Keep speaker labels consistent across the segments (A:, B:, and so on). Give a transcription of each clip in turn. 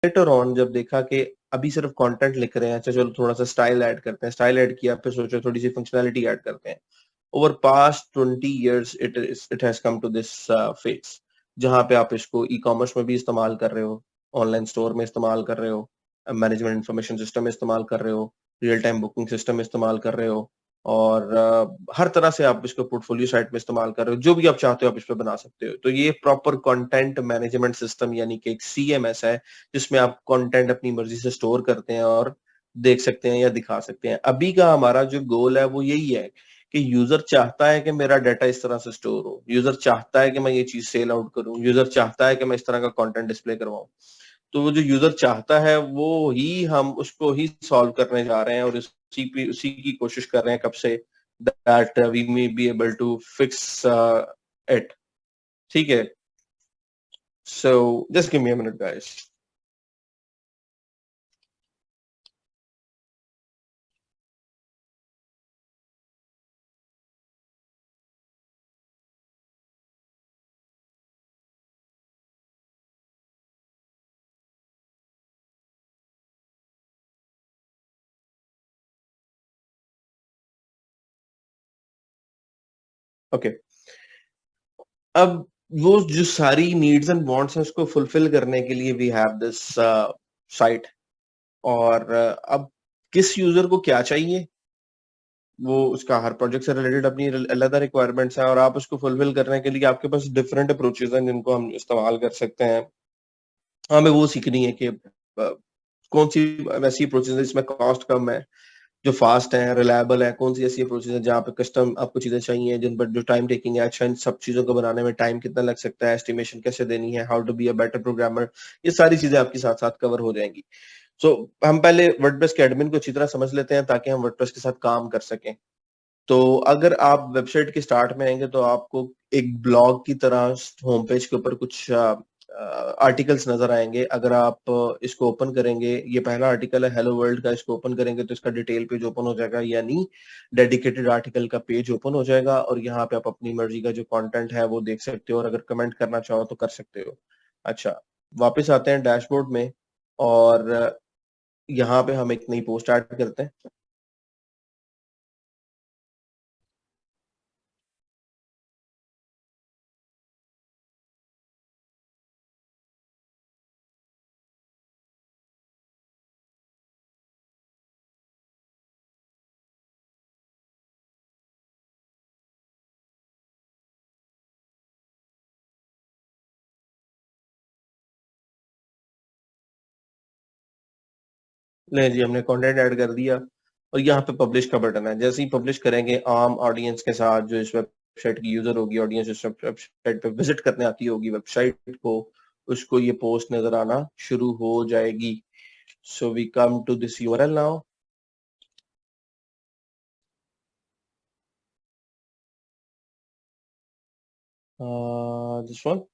A: Later on जब देखा कि अभी सिर्फ कंटेंट लिख रहे हैं, अच्छा चलो थोड़ा सा स्टाइल ऐड करते हैं, स्टाइल ऐड किया, फिर सोचा थोड़ी सी फंक्शनैलिटी ऐड करते हैं। Over past 20 years it has come to this phase, जहां पे आप इसको ई कॉमर्स में भी इस्तेमाल कर रहे हो, ऑनलाइन स्टोर में इस्तेमाल कर रहे हो, मैनेजमेंट इंफॉर्मेशन सिस्टम में इस्तेमाल कर रहे हो, रियल टाइम बुकिंग सिस्टम में इस्तेमाल कर रहे हो, और हर तरह से आप इसको पोर्टफोलियो साइट में इस्तेमाल कर रहे हो, जो भी आप चाहते हो आप इस पे बना सकते हो। तो ये प्रॉपर कंटेंट मैनेजमेंट सिस्टम यानी कि एक सीएमएस है, जिसमें आप कंटेंट अपनी मर्जी से स्टोर करते हैं और देख सकते हैं या दिखा सकते हैं। अभी का हमारा जो गोल है वो यही है कि यूजर चाहता है कि मेरा डाटा इस तरह से स्टोर हो, यूजर चाहता है कि मैं ये चीज सेल आउट करूं, यूजर चाहता है कि मैं इस तरह का कंटेंट डिस्प्ले करवाऊं। तो वो जो यूजर चाहता है वो ही हम उसको ही सॉल्व करने जा रहे हैं, और उसी की कोशिश कर रहे हैं कब से, that we may be able to fix it. ठीक है, so just give me a minute guys. Okay, अब वो जो सारी नीड्स एंड वांट्स हैं उसको फुलफिल करने के लिए वी हैव दिस साइट। और अब किस यूजर को क्या चाहिए, वो उसका हर प्रोजेक्ट से रिलेटेड अपनी अलग रिक्वायरमेंट्स हैं, और आप उसको फुलफिल करने के लिए आपके पास डिफरेंट अप्रोचेज हैं जिनको हम इस्तेमाल कर सकते हैं। हमें वो सीखनी है कि कौन सी वैसी अप्रोचेज है जिसमें कॉस्ट कम है, जो फास्ट है, रिलायबल है, कौन सी ऐसी अप्रोचेज है जहाँ पे कस्टम आपको चीजें चाहिए, जिन पर जो टाइम टेकिंग है, अच्छा इन सब चीजों को बनाने में टाइम कितना लग सकता है, एस्टिमेशन कैसे देनी है, how to be a better programmer, ये सारी चीजें आपके साथ साथ कवर हो जाएंगी। सो हम पहले वर्डप्रेस के एडमिन को अच्छी तरह समझ लेते हैं ताकि हम वर्डप्रेस के साथ काम कर सकें। तो अगर आप वेबसाइट के स्टार्ट में आएंगे तो आपको एक ब्लॉग की तरह होम पेज के ऊपर कुछ आर्टिकल्स नजर आएंगे। अगर आप इसको ओपन करेंगे, ये पहला आर्टिकल है हेलो वर्ल्ड का, इसको ओपन करेंगे तो इसका डिटेल पेज ओपन हो जाएगा, यानी डेडिकेटेड आर्टिकल का पेज ओपन हो जाएगा, और यहाँ पे आप अपनी मर्जी का जो कंटेंट है वो देख सकते हो, और अगर कमेंट करना चाहो तो कर सकते हो। अच्छा, वापस आते हैं डैशबोर्ड में, और यहाँ पे हम एक नई पोस्ट ऐड करते हैं। ले जी, हमने कंटेंट ऐड कर दिया, और यहाँ पे पब्लिश का बटन है। जैसे ही पब्लिश करेंगे, आम ऑडियंस के साथ जो इस वेबसाइट की यूजर होगी, ऑडियंस इस वेबसाइट पे विजिट करने आती होगी वेबसाइट को, उसको ये पोस्ट नजर आना शुरू हो जाएगी। So we come to this URL now, this one.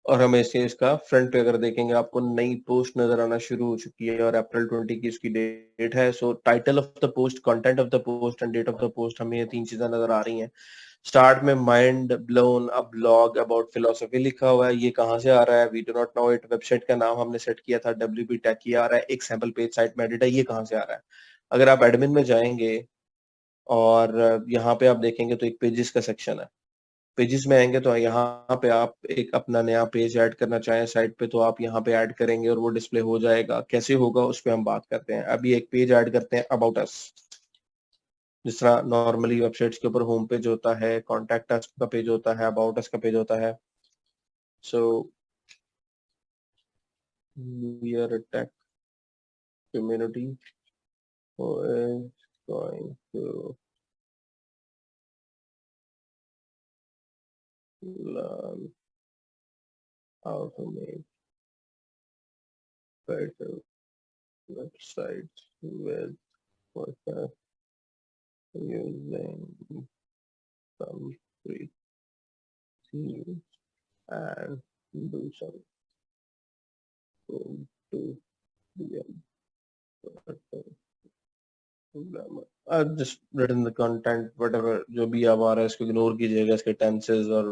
A: और हमें इसे इसका फ्रंट पे अगर देखेंगे, आपको नई पोस्ट नजर आना शुरू हो चुकी है, और अप्रैल 20 की इसकी डेट है। So title of the post, content of the post and date of the post, हमें ये तीन चीजें नजर आ रही हैं। स्टार्ट में mind blown a blog about philosophy लिखा हुआ है, ये कहाँ से आ रहा है, we do not know it. Website का नाम हमने सेट किया था WP टेक, ये आ रहा है। एक सैंपल पेज साइट में एडिट है, ये कहाँ से आ रहा है। अगर आप एडमिन में जाएंगे और यहाँ पे आप देखेंगे तो एक पेजेस का सेक्शन है। पेजेस में आएंगे तो यहाँ पे आप एक अपना नया पेज ऐड करना चाहें साइट पे, तो आप यहाँ पे ऐड करेंगे और वो डिस्प्ले हो जाएगा। कैसे होगा उस पर हम बात करते हैं। अभी एक पेज ऐड करते हैं अबाउट अस। जिस तरह नॉर्मली वेबसाइट्स के ऊपर होम पेज होता है, कॉन्टैक्ट अस का पेज होता है, अबाउट अस का पेज होता है। So we are a tech community who is going to learn how to make better websites with WordPress using some free themes and do some code to be a better programmer. I've just written the content, whatever जो भी अब आ रहा है इसको ignore कीजिएगा, इसके tenses और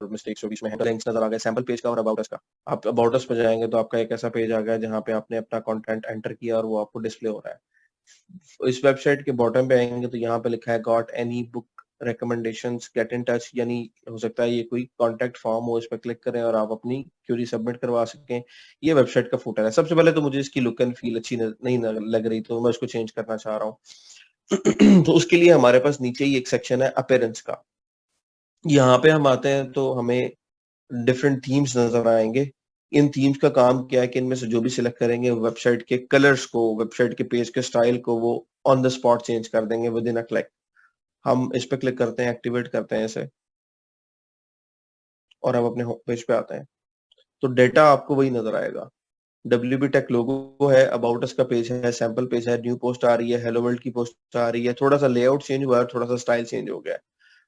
A: mistakes जो बीच में है, लिंक्स नजर आ गए सैंपल पेज का और अबाउट अस का। आप अबाउट अस पे जाएंगे तो आपका एक ऐसा पेज आ गया जहाँ पे आपने अपना कंटेंट एंटर किया और वो आपको डिस्प्ले हो रहा है। इस वेबसाइट के बॉटम पे आएंगे तो यहाँ पे लिखा है got any book recommendations, get in touch, यानी हो सकता है ये कोई कॉन्टेक्ट फॉर्म हो, इस पर क्लिक करें और आप अपनी क्यूरी सबमिट करवा सकें। ये वेबसाइट का फुटर है। सबसे पहले तो मुझे इसकी लुक एंड फील अच्छी नहीं लग रही, तो मैं उसको चेंज करना चाह रहा हूँ। तो उसके लिए हमारे पास नीचे ही एक सेक्शन है अपीयरेंस का। यहाँ पे हम आते हैं तो हमें डिफरेंट थीम्स नजर आएंगे। इन थीम्स का काम क्या है कि इनमें से जो भी सिलेक्ट करेंगे वेबसाइट के कलर्स को, वेबसाइट के पेज के स्टाइल को वो ऑन द स्पॉट चेंज कर देंगे विद इन अ क्लिक। हम इस पे क्लिक करते हैं, एक्टिवेट करते हैं इसे और हम अपने होम पेज पे आते हैं तो डेटा आपको वही नजर आएगा। WP टेक लोगो है, अबाउट अस का पेज है, सैंपल पेज है, न्यू पोस्ट आ रही है, हेलो वर्ल्ड की पोस्ट आ रही है, थोड़ा सा लेआउट चेंज हुआ है, थोड़ा सा स्टाइल चेंज हो गया है।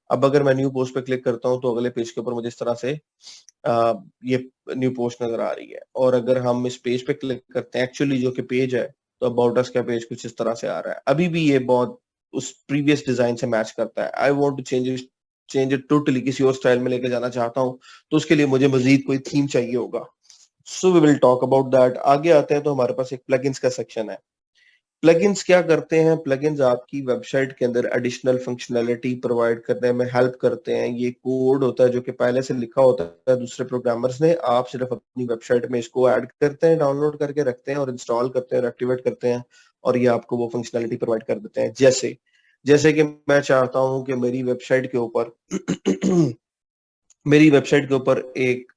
A: अब अगर मैं न्यू पोस्ट पे क्लिक करता हूँ तो अगले पेज के ऊपर मुझे इस तरह से ये न्यू पोस्ट नजर आ रही है। और अगर हम इस पेज पे क्लिक करते हैं एक्चुअली जो कि पेज है, तो अबाउट अस का पेज कुछ इस तरह से आ रहा है। अभी भी ये बहुत उस प्रीवियस डिजाइन से मैच करता है। I want to change it totally, किसी और स्टाइल में लेके जाना चाहता हूँ, तो उसके लिए मुझे मजीद कोई थीम चाहिए होगा। So we will talk about that. आगे आते हैं तो हमारे पास एक प्लगइन्स का सेक्शन है। प्लगइन्स क्या करते हैं? प्लगइन्स आपकी वेबसाइट के अंदर एडिशनल फंक्शनैलिटी प्रोवाइड करने में हेल्प करते हैं। ये कोड होता है जो कि पहले से लिखा होता है दूसरे प्रोग्रामर्स ने, आप सिर्फ अपनी वेबसाइट में इसको ऐड करते हैं, डाउनलोड करके रखते हैं और इंस्टॉल करते हैं और एक्टिवेट करते हैं, और ये आपको वो फंक्शनैलिटी प्रोवाइड कर देते हैं। जैसे जैसे कि मैं चाहता हूं कि मेरी वेबसाइट के ऊपर मेरी वेबसाइट के ऊपर एक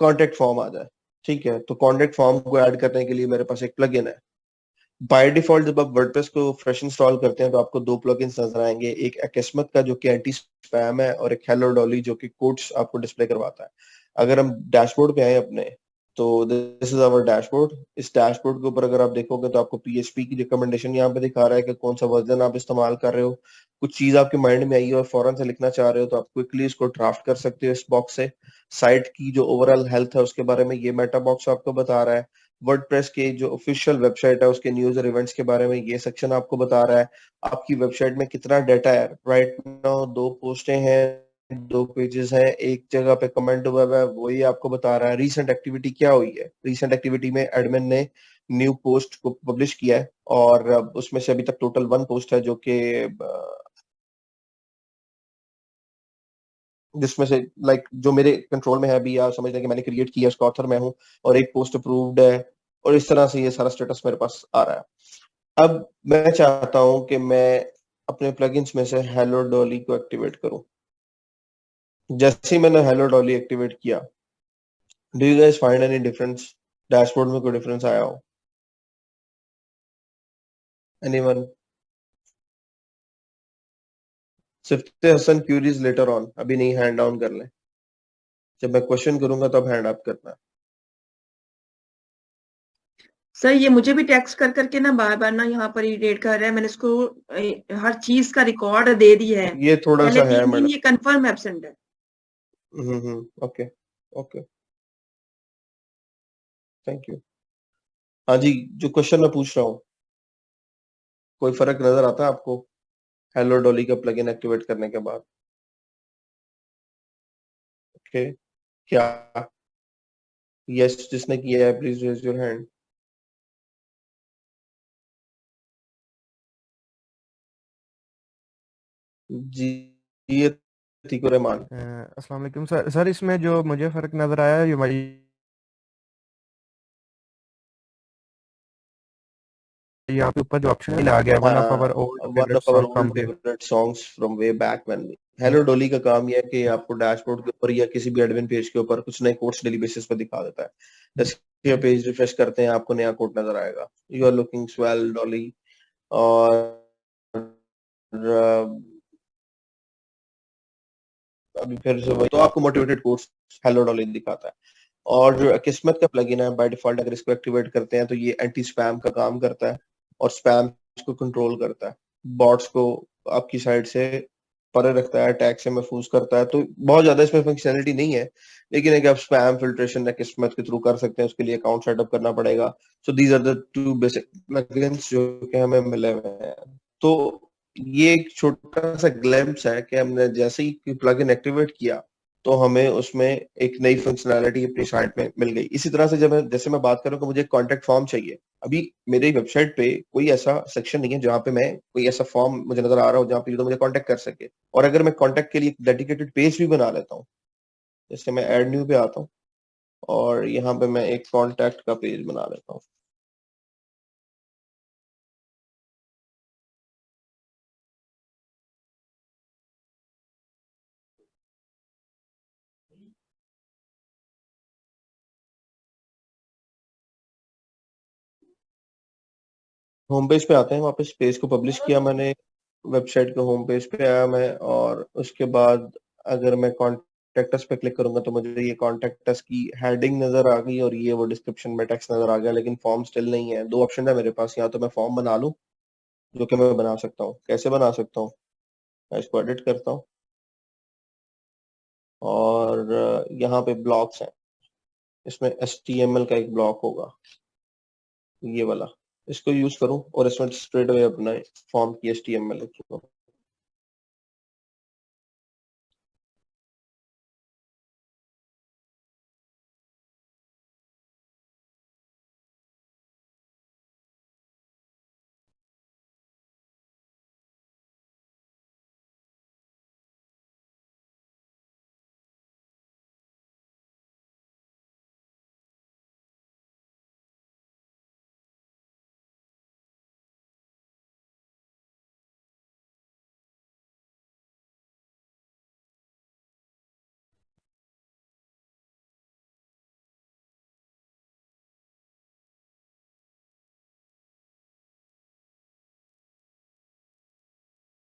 A: कॉन्टेक्ट फॉर्म आ जाए। ठीक है, तो कॉन्टेक्ट फॉर्म को ऐड करने के लिए मेरे पास एक प्लगइन है। बाय डिफॉल्ट जब आप वर्डप्रेस को फ्रेश इंस्टॉल करते हैं तो आपको दो प्लगइन्स नजर आएंगे, एक अकिस्मत का जो कि एंटी स्पैम है और एक हेलो डॉली जो कि कोड्स आपको डिस्प्ले करवाता है। अगर हम डैशबोर्ड पे आए अपने, तो दिस इज आवर डैशबोर्ड। इस डैशबोर्ड के ऊपर अगर आप देखोगे तो आपको PHP की रिकमेंडेशन यहाँ पे दिखा रहा है कि कौन सा वर्जन आप इस्तेमाल कर रहे हो। कुछ चीज आपके माइंड में आई है और फौरन से लिखना चाह रहे हो तो आप क्विकली इसको ड्राफ्ट कर सकते हो इस बॉक्स से। साइट की जो ओवरऑल हेल्थ है उसके बारे में ये मेटा बॉक्स आपको बता रहा है। वर्डप्रेस के जो ऑफिशियल वेबसाइट है उसके न्यूज और इवेंट्स के बारे में ये सेक्शन आपको बता रहा है। आपकी वेबसाइट में कितना डाटा है राइट नाउ, दो पोस्टें हैं, दो पेजेस हैं, एक जगह पे कमेंट हुआ है वही आपको बता रहा है। रीसेंट एक्टिविटी क्या हुई है? रीसेंट एक्टिविटी में एडमिन ने न्यू पोस्ट को पब्लिश किया है और उसमें से अभी तक टोटल 1 पोस्ट है जो कि जिसमें से लाइक जो मेरे कंट्रोल में है अभी, या समझ लें कि मैंने क्रिएट किया, उसका ऑथर मैं हूं, और एक पोस्ट अप्रूव्ड है, और इस तरह से ये सारा स्टेटस मेरे पास आ रहा है। अब मैं चाहता हूं कि मैं अपने प्लगइन्स में से हेलो डॉली को एक्टिवेट करूं। जैसे ही मैंने हेलो डॉली एक्टिवेट किया, do you guys find any difference? Dashboard में कोई डिफरेंस आया हो? एनीवन? सिर्फ हसन क्यूरीज लेटर ऑन, अभी नहीं, हैंड डाउन कर लें। जब मैं क्वेश्चन करूंगा तब हैंड अप करना है।
B: सर ये मुझे भी टेक्स्ट कर करके ना बार बार ना यहाँ पर इरिटेट कर रहा है। मैंने इसको हर चीज का रिकॉर्ड दे दिया है।
A: ये थोड़ा
B: पहले
A: सा है
B: 3 दिन
A: मैडम।
B: ये कंफर्म एब्सेंट है।
A: Okay, okay, thank you. हाँ जी, जो क्वेश्चन मैं पूछ रहा हूँ, कोई फर्क नजर आता है आपको हेलो डॉली का प्लगइन एक्टिवेट करने के बाद? ओके, क्या? यस जिसने किया है प्लीज रेज योर हैंड। जी, ये तीको रहमान।
C: अस्सलाम वालेकुम सर। सर इसमें जो मुझे फ़र्क नज़र आया ये भाई यहाँ पे ऊपर जो ऑप्शन आ गया one of our old
A: one
C: favourite
A: of our
C: song from
A: old
C: way.
A: Favourite songs from way back when. Hello Dolly का काम यह है कि आपको डैशबोर्ड के ऊपर या किसी भी एडमिन पेज के ऊपर कुछ नए कोड्स डेली बेसिस पर दिखा देता है। जैसे पेज रिफ्रेश करते हैं आपको नया कोड नजर आएगा, you are looking swell Dolly. और अभी फिर से वही, तो आपको मोटिवेटेड कोर्स हेलो डॉली दिखाता है। और जो किस्मत का प्लगइन है बाय डिफॉल्ट अगर इसको एक्टिवेट करते हैं तो ये एंटी स्पैम का काम करता है और स्पैम को कंट्रोल करता है, बॉट्स को आपकी साइड से परे रखता है, टैग से महफूज करता है। तो बहुत ज्यादा इसमें फंक्शनैलिटी नहीं है, लेकिन एक आप स्पैम फिल्ट्रेशन या किस्मत के थ्रू कर सकते हैं, उसके लिए अकाउंट सेटअप करना पड़ेगा। So these are the two basic plugins जो कि हमें मिले हुए हैं। तो ये एक छोटा सा ग्लिम्प्स है कि हमने जैसे ही प्लगइन एक्टिवेट किया तो हमें उसमें एक नई फंक्शनैलिटी अपनी साइट में मिल गई। इसी तरह से जैसे मैं बात करूं कि मुझे कॉन्टेक्ट फॉर्म चाहिए, अभी मेरी वेबसाइट पे कोई ऐसा सेक्शन नहीं है जहाँ पे मैं कोई ऐसा फॉर्म मुझे नजर आ रहा हो जहाँ पे तो मुझे कॉन्टेक्ट कर सके। और अगर मैं कॉन्टेक्ट के लिए डेडिकेटेड पेज भी बना लेता हूँ, जैसे मैं ऐड न्यू पे आता हूँ और यहाँ पे मैं एक कॉन्टेक्ट का पेज बना लेता हूँ। होम पेज पे आते हैं, वापस पेज को पब्लिश किया मैंने, वेबसाइट के होम पेज पे आया मैं, और उसके बाद अगर मैं कॉन्टेक्ट अस पे क्लिक करूंगा तो मुझे ये कॉन्टेक्ट अस की हेडिंग नजर आ गई और ये वो डिस्क्रिप्शन में टेक्स्ट नजर आ गया, लेकिन फॉर्म स्टिल नहीं है। दो ऑप्शन है मेरे पास, या तो मैं फॉर्म बना लूं, जो कि मैं बना सकता हूँ। कैसे बना सकता हूँ? मैं इसको एडिट करता हूँ और यहाँ पे ब्लॉक्स हैं, इसमें HTML का एक ब्लॉक होगा, ये वाला, इसको यूज करूं और इसमें स्ट्रेट अवे अपना फॉर्म की HTML लिखूंगा।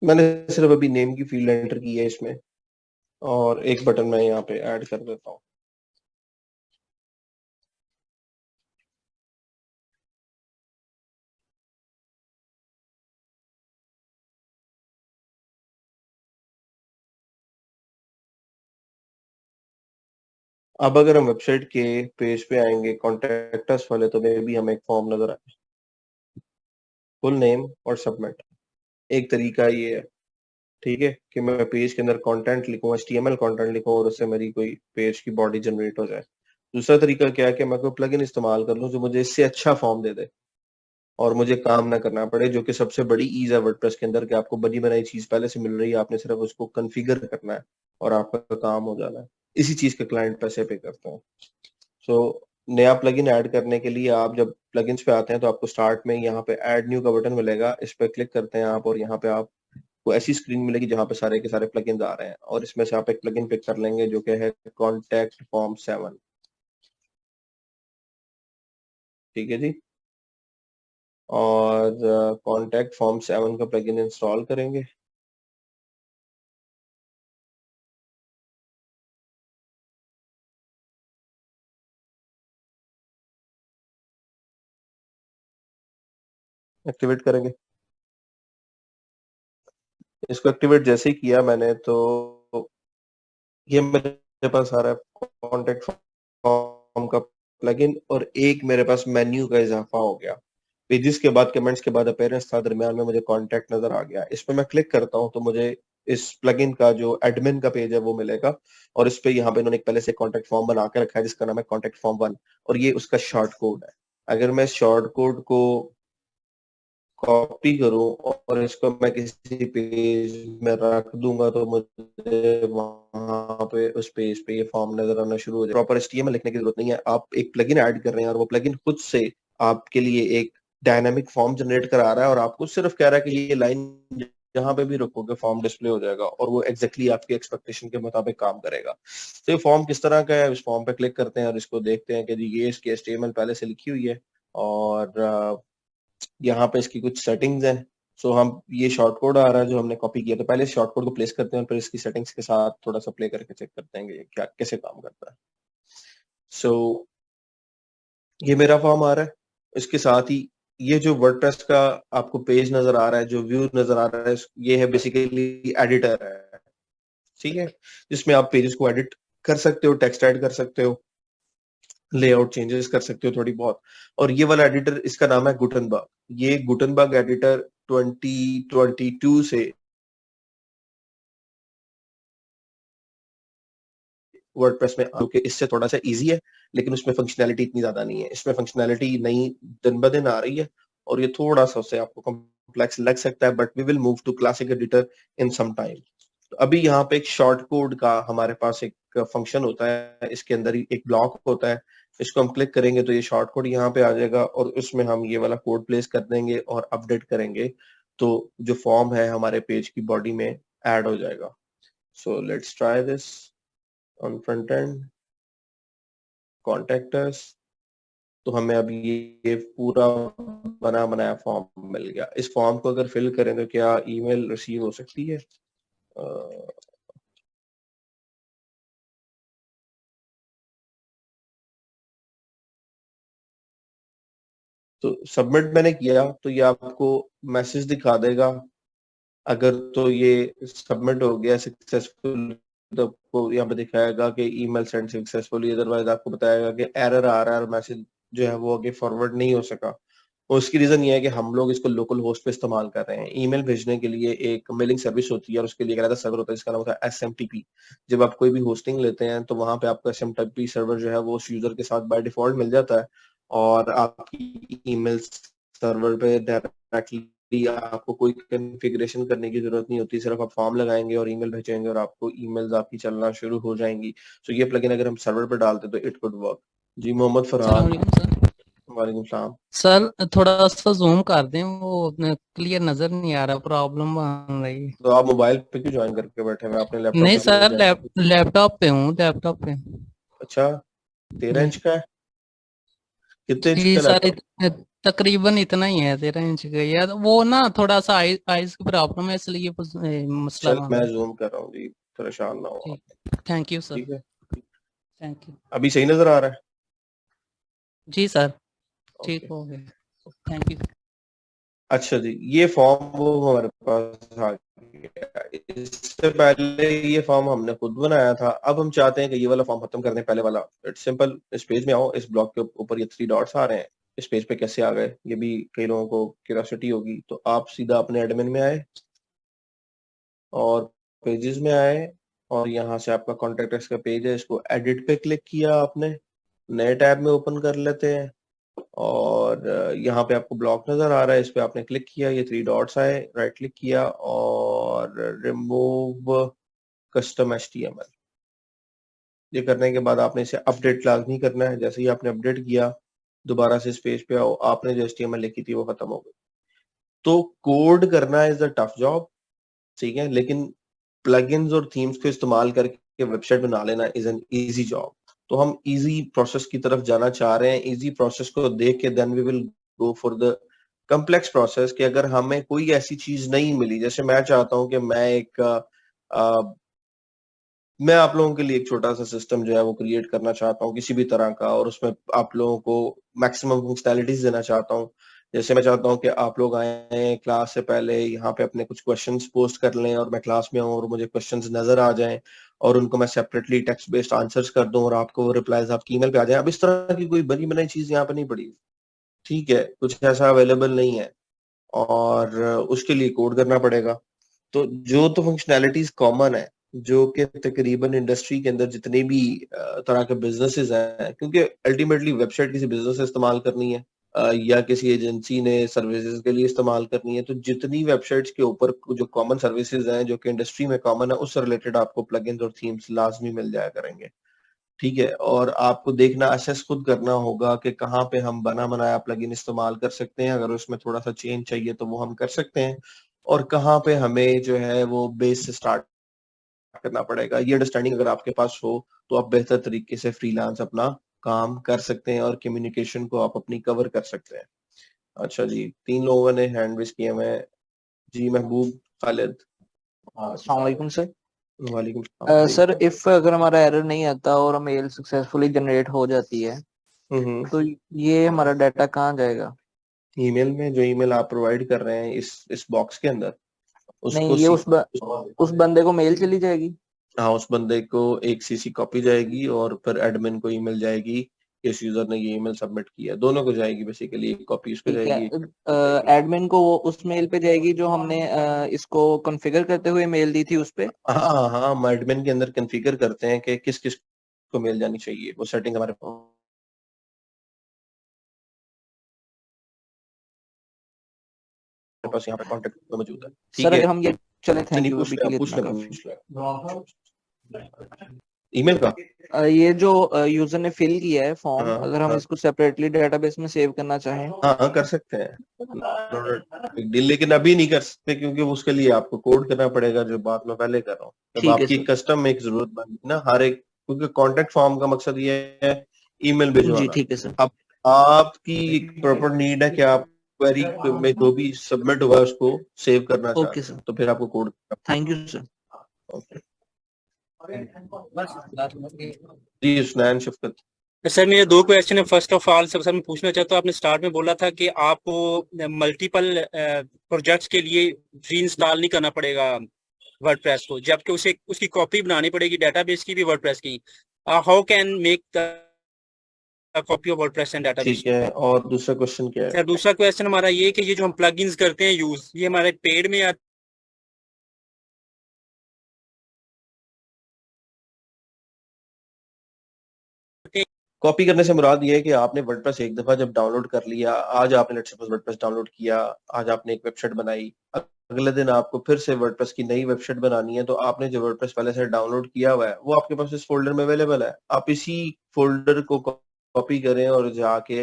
A: मैंने सिर्फ अभी नेम की फील्ड एंटर की है इसमें, और एक बटन मैं यहाँ पे ऐड कर देता हूँ। अब अगर हम वेबसाइट के पेज पे आएंगे कॉन्टेक्ट अस वाले, तो मे भी हमें एक फॉर्म नजर आए, फुल नेम और सबमिट। एक तरीका ये है, ठीक है, कि मैं पेज के अंदर कंटेंट लिखूं, HTML कंटेंट लिखूं और उससे मेरी कोई पेज की बॉडी जनरेट हो जाए। दूसरा तरीका क्या है कि मैं कोई प्लगइन इस्तेमाल कर लूं जो मुझे इससे अच्छा फॉर्म दे दे और मुझे काम ना करना पड़े, जो कि सबसे बड़ी ईज है वर्डप्रेस के अंदर, कि आपको बनी बनाई चीज पहले से मिल रही है, आपने सिर्फ उसको कॉन्फ़िगर करना है और आपका काम हो जाना है। इसी चीज के क्लाइंट पैसे पे करते हैं। सो नया प्लगइन ऐड करने के लिए आप जब प्लगइन्स पे आते हैं तो आपको स्टार्ट में यहाँ पे ऐड न्यू का बटन मिलेगा, इस पे क्लिक करते हैं आप और यहाँ पे आपको ऐसी स्क्रीन मिलेगी जहाँ पे सारे के सारे प्लगइन्स आ रहे हैं, और इसमें से आप एक प्लगइन पिक कर लेंगे जो कि है कॉन्टेक्ट फॉर्म 7। ठीक है जी, और कॉन्टेक्ट फॉर्म 7 का प्लगइन इंस्टॉल करेंगे। एक्टिवेट करेंगे, इसको एक्टिवेट जैसे ही किया मैंने तो ये मेरे पास आ रहा है कॉन्टेक्ट फॉर्म का प्लगइन, और एक मेरे पास मेन्यू का इजाफा हो गया। पेजेस के बाद, कमेंट्स के बाद अपीयरेंस था, दरमियान में मुझे कॉन्टेक्ट नजर आ गया। इस पे मैं क्लिक करता हूँ तो मुझे इस प्लगइन का जो एडमिन का पेज है वो मिलेगा, और इस पे यहाँ पे इन्होंने पहले से कॉन्टेक्ट फॉर्म बना के रखा है जिसका नाम है कॉन्टेक्ट फॉर्म 1, और ये उसका शॉर्ट कोड है। अगर मैं शॉर्ट कोड को कॉपी करूं और इसको मैं किसी पेज में रख दूंगा तो मुझे वहां पे उस पेज पे ये फॉर्म नजर आना शुरू हो जाए। प्रॉपर HTML लिखने की जरूरत नहीं है, आप एक प्लगइन ऐड कर रहे हैं और वो प्लगइन खुद से आपके लिए एक डायनामिक फॉर्म जनरेट करा रहा है, और आपको सिर्फ कह रहा है कि ये लाइन जहां पे भी रखोगे फॉर्म डिस्प्ले हो जाएगा, और वो एग्जैक्टली आपके एक्सपेक्टेशन के मुताबिक काम करेगा। तो ये फॉर्म किस तरह का है, इस फॉर्म पे क्लिक करते हैं और इसको देखते हैं कि जी ये इसकी HTML पहले से लिखी हुई है, और यहाँ पे इसकी कुछ सेटिंग्स हैं। सो हम ये शॉर्ट कोड आ रहा है जो हमने कॉपी किया, तो पहले शॉर्ट कोड को प्लेस करते हैं और फिर इसकी सेटिंग्स के साथ थोड़ा सा प्ले करके चेक करते हैं कि ये क्या कैसे काम करता है। सो ये मेरा फॉर्म आ रहा है, इसके साथ ही ये जो वर्डप्रेस का आपको पेज नजर आ रहा है, जो व्यू नजर आ रहा है, ये है बेसिकली एडिटर है, ठीक है, जिसमें आप पेजेस को एडिट कर सकते हो, टेक्स्ट ऐड कर सकते हो, लेआउट चेंजेस कर सकते हो थोड़ी बहुत। और ये वाला एडिटर, इसका नाम है गुटनबर्ग। ये गुटनबर्ग एडिटर 2022 से वर्डप्रेस में, क्योंकि इससे थोड़ा सा इजी है, लेकिन उसमें फंक्शनैलिटी इतनी ज्यादा नहीं है। इसमें फंक्शनैलिटी नई दिन ब दिन आ रही है और ये थोड़ा सा उससे आपको कॉम्प्लेक्स लग सकता है, but we will move to classic editor in some time. तो अभी यहाँ पे एक शॉर्ट कोड का हमारे पास एक फंक्शन होता है, इसके अंदर ही एक ब्लॉक होता है, इसको हम क्लिक करेंगे तो ये शॉर्ट कोड यहाँ पे आ जाएगा और उसमें हम ये वाला कोड प्लेस कर देंगे और अपडेट करेंगे तो जो फॉर्म है हमारे पेज की बॉडी में ऐड हो जाएगा। So let's try this on front end contact us. तो हमें अब ये पूरा बना बनाया फॉर्म मिल गया। इस फॉर्म को अगर फिल करें तो क्या ईमेल रिसीव हो सकती है? तो सबमिट मैंने किया तो ये आपको मैसेज दिखा देगा। अगर तो ये सबमिट हो गया सक्सेसफुल तो आपको यहाँ पे दिखाएगा कि ईमेल सेंड सक्सेसफुली, अदरवाइज आपको बताएगा कि एरर आ रहा है और मैसेज जो है वो आगे फॉरवर्ड नहीं हो सका। और उसकी रीजन ये है कि हम लोग इसको लोकल होस्ट पे इस्तेमाल कर रहे हैं। ईमेल भेजने के लिए एक मेलिंग सर्विस होती है और उसके लिए एक अलग सर्वर होता है जिसका नाम होता है SMTP। जब आप कोई भी होस्टिंग लेते हैं तो वहां पे आपको SMTP सर्वर जो है वो उस यूजर के साथ बाय डिफॉल्ट मिल जाता है और आपकी ईमेल सर्वर पे डायरेक्टली आपको कोई कॉन्फ़िगरेशन करने की जरूरत नहीं होती, सिर्फ आप फॉर्म लगाएंगे और ईमेल भेजेंगे और आपको ईमेल्स आपकी चलना शुरू हो जाएंगी। सो ये प्लगइन अगर हम सर्वर पर डालते तो इट कुड वर्क। जी मोहम्मद फरहान। वालेकुम सलाम।
D: सर थोड़ा सा जूम कर दें, वो क्लियर नजर नहीं आ रहा, प्रॉब्लम बन रही है।
A: तो आप मोबाइल पे क्यों ज्वाइन करके बैठे हैं? आपने लैपटॉप
D: नहीं
A: पे क्यों
D: सर,
A: join
D: लैपटॉप पे हूँ, लैपटॉप पे।
A: अच्छा 13 इंच का है? कितने इंच
D: जी
A: का
D: सर,
A: लैपटॉप?
D: तकरीबन इतना ही है, 13 इंच का। यार वो ना थोड़ा सा आइज की प्रॉब्लम है, इसलिए मसला
A: चल
D: बन
A: मैं
D: रहा है।
A: जूम कर रहा हूँ जी, परेशान ना हो आप।
D: ठीक, थैंक यू सर,
A: ठीक है,
D: थैंक यू।
A: अभी सही नजर आ रहा है?
D: जी सर, ठीक
A: ओके
D: हो गया, थैंक यू।
A: अच्छा जी, ये फॉर्म वो हमारे पास आ गया। इससे पहले ये फॉर्म हमने खुद बनाया था। अब हम चाहते हैं कि ये वाला फॉर्म खत्म कर दें, पहले वाला। इट्स सिंपल, इस पेज में आओ, इस ब्लॉक के ऊपर ये 3 डॉट्स आ रहे हैं। इस पेज पे कैसे आ गए ये भी कई लोगों को क्यूरियोसिटी होगी। तो आप सीधा अपने एडमिन में आए और पेजेस में आए और यहाँ से आपका कॉन्टेक्ट अस का पेज है, इसको एडिट पे क्लिक किया आपने, नए टैब में ओपन कर लेते हैं और यहाँ पे आपको ब्लॉक नजर आ रहा है, इस पे आपने क्लिक किया, ये 3 डॉट्स आए, राइट क्लिक किया और रिमूव कस्टम HTML। ये करने के बाद आपने इसे अपडेट लाजमी करना है। जैसे ही आपने अपडेट किया, दोबारा से इस पेज पे आओ, आपने जो HTML लिखी थी वो खत्म हो गई। तो कोड करना इज अ टफ जॉब, ठीक है, लेकिन प्लगइन्स और थीम्स को इस्तेमाल करके वेबसाइट बना लेना इज एन इजी जॉब। तो हम इजी प्रोसेस की तरफ जाना चाह रहे हैं। इजी प्रोसेस को देख के then we will go for the complex process कि अगर हमें कोई ऐसी चीज नहीं मिली, जैसे मैं चाहता हूं कि मैं आप लोगों के लिए एक छोटा सा सिस्टम जो है वो क्रिएट करना चाहता हूँ किसी भी तरह का, और उसमें आप लोगों को मैक्सिमम फंक्शनैलिटीज देना चाहता हूँ। जैसे मैं चाहता हूँ कि आप लोग आए क्लास से पहले यहाँ पे अपने कुछ क्वेश्चंस पोस्ट कर लें और मैं क्लास में आऊँ और मुझे क्वेश्चंस नजर आ जाएं और उनको मैं सेपरेटली टेक्स्ट बेस्ड आंसर्स कर दूं और आपको वो रिप्लाईज आपकी ईमेल पे आ जाए। अब इस तरह की कोई बनी बनाई चीज यहाँ पे नहीं पड़ी, ठीक है, कुछ ऐसा अवेलेबल नहीं है और उसके लिए कोड करना पड़ेगा। तो जो तो फंक्शनैलिटीज कॉमन है, जो कि तकरीबन इंडस्ट्री के अंदर जितने भी तरह के बिजनेसेस हैं, क्योंकि अल्टीमेटली वेबसाइट किसी बिजनेस से इस्तेमाल करनी है या किसी एजेंसी ने सर्विसेज के लिए इस्तेमाल करनी है, तो जितनी वेबसाइट्स के ऊपर जो कॉमन सर्विसेज हैं जो कि इंडस्ट्री में कॉमन है, उससे रिलेटेड आपको प्लगइन्स और थीम्स लाजमी मिल जाया करेंगे, ठीक है। और आपको देखना, असेस खुद करना होगा कि कहाँ पे हम बना बनाया प्लगइन इस्तेमाल कर सकते हैं, अगर उसमें थोड़ा सा चेंज चाहिए तो वो हम कर सकते हैं, और कहाँ पे हमें जो है वो बेस से स्टार्ट करना पड़ेगा। ये अंडरस्टैंडिंग अगर आपके पास हो तो आप बेहतर तरीके से फ्रीलांस अपना काम कर सकते हैं और कम्युनिकेशन को आप अपनी कवर कर सकते हैं। अच्छा जी, 3 लोगों ने हैंड रेज किए हैं। जी महबूब खालिद।
E: अस्सलाम वालेकुम सर।
A: वालेकुम सलाम जी।
E: सर इफ अगर हमारा एरर नहीं आता और मेल सक्सेसफुली जनरेट हो जाती है तो ये हमारा डाटा कहाँ जाएगा?
A: ईमेल में, जो ईमेल आप प्रोवाइड कर रहे हैं इस बॉक्स के अंदर,
E: नहीं,
A: उसको
E: ये उस बंदे को मेल चली जाएगी?
A: हाँ, उस बंदे को एक CC कॉपी जाएगी और फिर एडमिन को ईमेल जाएगी इस यूजर ने ये ईमेल सबमिट किया, दोनों को जाएगी बेसिकली, एक कॉपी उसको
E: ठीक
A: जाएगी।
E: है, एडमिन को वो उस मेल पे जाएगी जो हमने इसको कॉन्फ़िगर करते हुए मेल दी थी उस पे।
A: हाँ हाँ, हम एडमिन के अंदर कॉन्फ़िगर करते हैं कि किस किस को मेल जानी चाहिए, वो सेटिंग हमारे पास यहाँ पे कॉन्टेक्ट में मौजूद है। ठीक
E: सर
A: है,
E: अगर हम ये चले, थैंक
A: नहीं
E: यू,
A: पूछ
E: अभी
A: ले,
E: के लिए
A: पूछ
E: इतना
A: ले,
E: काफी।
A: पूछ ले ईमेल का।
E: ये जो यूजर ने फिल किया है फॉर्म,
A: हाँ,
E: अगर हम
A: हाँ।
E: इसको सेपरेटली डेटाबेस में सेव करना चाहें।
A: हाँ कर सकते हैं, बिग डील, लेकिन अभी नहीं कर सकते क्योंकि उसके लिए आपको कोड करना पड़ेगा, जो बात मैं पहले कर रहा हूँ। जब
E: ठीक है
A: आपकी
E: सर।
A: कस्टम में एक जरूरत बनी ना हर एक, क्योंकि कॉन्टेक्ट फॉर्म का मकसद ये है ईमेल
E: जी
A: भिजवाना।
E: ठीक है सर।
A: अब आपकी एक प्रॉपर नीड है कि आप क्वेरी में जो भी सबमिट हुआ है उसको सेव करना
E: ओके
A: चाहते
E: सर,
A: हैं, तो फिर आपको कोड
E: थैंक यू सर।
A: जी सुनैन शफकत।
F: सर मेरे दो क्वेश्चन है। फर्स्ट ऑफ ऑल सर मैं पूछना चाहता हूँ, आपने स्टार्ट में बोला था कि आपको मल्टीपल प्रोजेक्ट्स के लिए री इंस्टॉल नहीं करना पड़ेगा वर्डप्रेस को, जबकि उसे उसकी कॉपी बनानी पड़ेगी डेटाबेस की भी, वर्डप्रेस की। How can make the copy of WordPress and database?
A: ठीक है, और दूसरा क्वेश्चन क्या है?
F: सर दूसरा क्वेश्चन हमारा ये कि ये जो हम प्लगइन्स करते हैं यूज, ये हमारे पेड में
A: कॉपी करने से मुराद ये है कि आपने वर्डप्रेस एक दफा जब डाउनलोड कर लिया, आज आपने लेट्स सपोज वर्डप्रेस डाउनलोड किया, आज आपने एक वेबसाइट बनाई, अगले दिन आपको फिर से वर्डप्रेस की नई वेबसाइट बनानी है, तो आपने जो वर्डप्रेस पहले से डाउनलोड किया हुआ है वो आपके पास इस फोल्डर में अवेलेबल है। आप इसी फोल्डर को कॉपी करें और जाके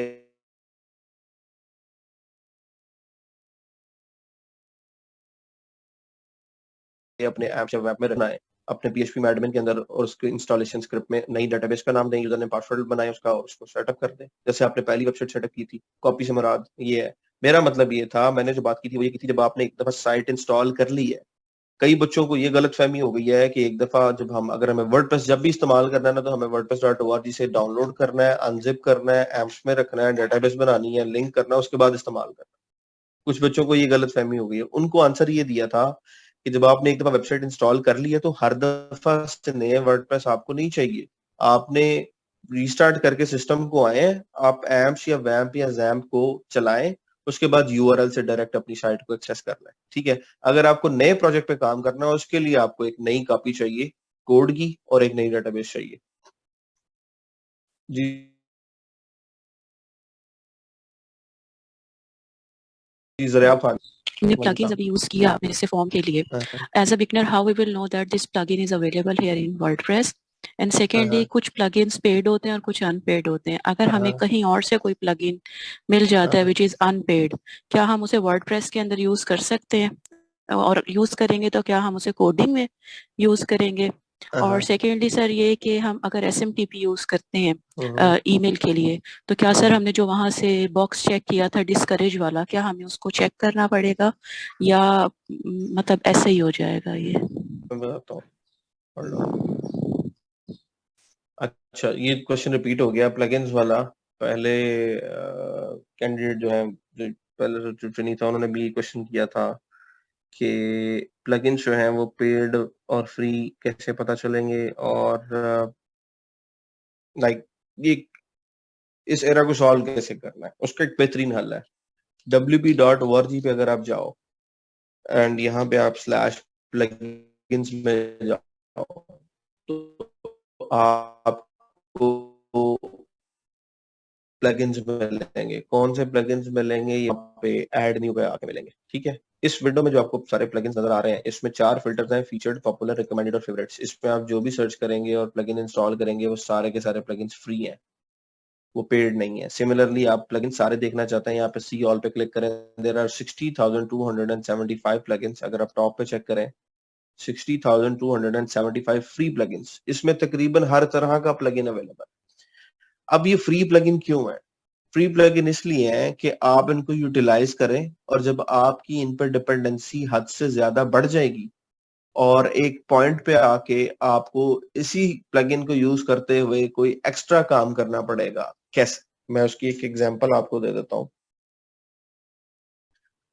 A: अपने ऐप या वेब में रखना है, अपने PHP में एडमिन के अंदर, और उसके इंस्टॉलेशन स्क्रिप्ट में नई डेटाबेस का नाम दें, यूजर ने पासवर्ड बनाए उसका, और उसको सेटअप कर दें जैसे आपने पहली वेबसाइट सेटअप की थी। कॉपी से मुराद ये है, मेरा मतलब ये था, मैंने जो बात की थी वो ये की थी, जब आपने एक दफा साइट इंस्टॉल कर ली है, कई बच्चों को ये गलतफहमी हो गई है कि एक दफा जब हम, अगर हमें वर्डप्रेस जब भी इस्तेमाल करना है ना, तो हमें wordpress.org से डाउनलोड करना है, अनजिप करना है, एप्स में रखना है, डेटाबेस बनानी है, लिंक करना है, उसके बाद इस्तेमाल करना है। कुछ बच्चों को ये गलतफहमी हो गई है। उनको आंसर ये दिया था कि जब आपने एक दफा वेबसाइट इंस्टॉल कर ली है तो हर दफा से नए वर्डप्रेस आपको नहीं चाहिए, आपने रीस्टार्ट करके सिस्टम को आए, आप एम्प्स या वैम्प या जैम्प को चलाएं, उसके बाद URL से डायरेक्ट अपनी साइट को एक्सेस करना है। ठीक है, अगर आपको नए प्रोजेक्ट पे काम करना है, उसके लिए आपको एक नई कॉपी चाहिए कोड की और एक नई डेटाबेस चाहिए। जी ज़रिया खान।
G: हमने प्लगइन्स अभी यूज किया अपने से फॉर्म के लिए। As a beginner how we will know that this plugin is available here in WordPress? And secondly, कुछ प्लगइन्स पेड होते हैं और कुछ अनपेड होते हैं। अगर हमें कहीं और से कोई प्लगइन मिल जाता है विच इज अनपेड, क्या हम उसे वर्डप्रेस के अंदर यूज कर सकते हैं? और यूज करेंगे तो क्या हम उसे कोडिंग में यूज करेंगे? और सेकेंडली सर ये कि हम अगर SMTP यूज करते हैं ईमेल के लिए, तो क्या सर हमने जो वहां से बॉक्स चेक किया था डिस्करेज वाला, क्या हमें उसको चेक करना पड़ेगा या मतलब ऐसे ही हो जाएगा ये?
A: मैं बताता हूँ, पढ़ लो। अच्छा, ये क्वेश्चन रिपीट हो गया प्लगइन्स वाला। पहले कैंडिडेट जो है, जो पहले जो ट्रेनी था, उन्होंने भी क्वेश्चन किया था कि प्लगइन्स जो हैं वो पेड और फ्री कैसे पता चलेंगे, और लाइक ये इस एरा को सॉल्व कैसे करना है, उसका एक बेहतरीन हल है। wp.org पे अगर आप जाओ एंड यहाँ पे आप /plugins में जाओ, तो आपको प्लगइन्स मिलेंगे। कौन से प्लगइन्स मिलेंगे? यहाँ पे ऐड न्यू पे आके मिलेंगे। ठीक है, इस विंडो में जो आपको सारे प्लगइन्स नजर आ रहे हैं, इसमें 4 फिल्टर्स हैं, फीचर्ड, पॉपुलर, रिकमेंडेड और फेवरेट्स। इसमें आप जो भी सर्च करेंगे और प्लगइन इंस्टॉल करेंगे, वो सारे के सारे प्लगइन्स फ्री हैं, वो पेड नहीं है। सिमिलरली आप प्लगइन सारे देखना चाहते हैं, यहाँ पे सी ऑल पे क्लिक करें, देयर आर 60,275 प्लगइन्स। अगर आप टॉप पे चेक करें, 60,275 फ्री प्लगइन्स, इसमें तकरीबन हर तरह का प्लगइन अवेलेबल। अब ये फ्री प्लगइन क्यों है? फ्री प्लगइन इसलिए है कि आप इनको यूटिलाइज करें, और जब आपकी इन पर डिपेंडेंसी हद से ज्यादा बढ़ जाएगी और एक पॉइंट पे आके आपको इसी प्लगइन को यूज करते हुए कोई एक्स्ट्रा काम करना पड़ेगा। कैसे? मैं उसकी एक एग्जांपल आपको दे देता हूँ।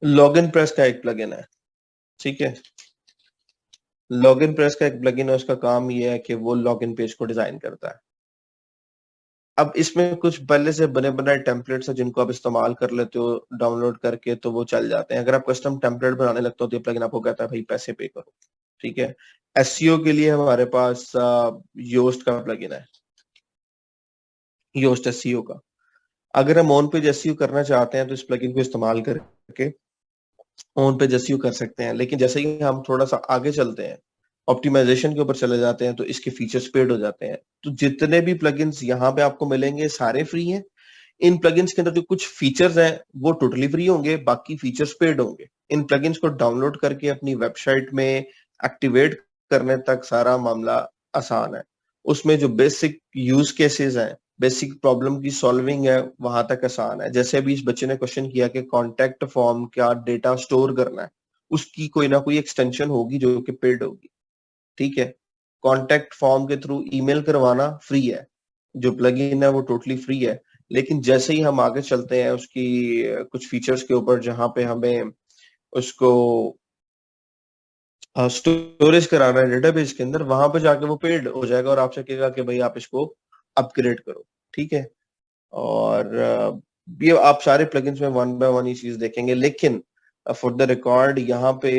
A: लॉगिन प्रेस का एक प्लगइन है, ठीक है, लॉगिन प्रेस का एक प्लगइन है, उसका काम ये है कि वो लॉगिन पेज को डिजाइन करता है। अब इसमें कुछ पहले से बने बनाए टेम्पलेट्स हैं जिनको आप इस्तेमाल कर लेते हो डाउनलोड करके, तो वो चल जाते हैं। अगर आप कस्टम टेम्पलेट बनाने लगते हो तो ये प्लगइन आपको कहता है भाई पैसे पे करो, ठीक है। एसईओ के लिए हमारे पास योस्ट का प्लगइन है, योस्ट एसईओ का। अगर हम ऑन पेज एसईओ करना चाहते हैं तो इस प्लगइन को इस्तेमाल करके ऑन पेज एसईओ कर सकते हैं। लेकिन जैसे ही हम थोड़ा सा आगे चलते हैं, ऑप्टिमाइजेशन के ऊपर चले जाते हैं, तो इसके फीचर्स पेड हो जाते हैं। तो जितने भी प्लगइन्स यहाँ पे आपको मिलेंगे सारे फ्री हैं। इन प्लगइन्स के अंदर जो कुछ फीचर्स हैं वो टोटली फ्री होंगे, बाकी फीचर्स पेड होंगे। इन प्लगइन्स को डाउनलोड करके अपनी वेबसाइट में एक्टिवेट करने तक सारा मामला आसान है। उसमें जो बेसिक यूज केसेस हैं, बेसिक प्रॉब्लम की सॉल्विंग है, वहां तक आसान है। जैसे अभी इस बच्चे ने क्वेश्चन किया कि कॉन्टेक्ट फॉर्म का डेटा स्टोर करना है, उसकी कोई ना कोई एक्सटेंशन होगी जो कि पेड होगी, ठीक है। कॉन्टेक्ट फॉर्म के थ्रू ईमेल करवाना फ्री है, जो प्लगइन है वो टोटली फ्री है। लेकिन जैसे ही हम आगे चलते हैं उसकी कुछ फीचर्स के ऊपर, जहां पे हमें उसको स्टोरेज कराना है डेटाबेस के अंदर, वहां पे जाके वो पेड हो जाएगा और आपसे कहेगा कि भाई आप इसको अपग्रेड करो, ठीक है। और ये आप सारे प्लगइन्स में वन बाय वन ये चीज देखेंगे। लेकिन फॉर द रिकॉर्ड यहाँ पे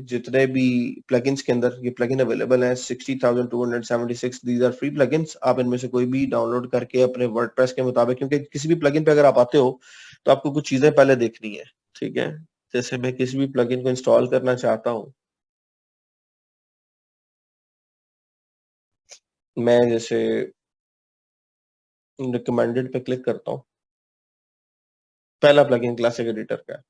A: जितने भी प्लगइन्स के अंदर ये प्लगइन अवेलेबल है 60,276, दीज आर फ्री प्लगइन्स। आप इनमें से कोई भी डाउनलोड करके अपने वर्डप्रेस के मुताबिक, क्योंकि किसी भी प्लगइन पे अगर आप आते हो तो आपको कुछ चीजें पहले देखनी है, ठीक है। जैसे मैं किसी भी प्लगइन को इंस्टॉल करना चाहता हूँ, मैं जैसे रिकमेंडेड पे क्लिक करता हूँ, पहला प्लगइन क्लासिक एडिटर का।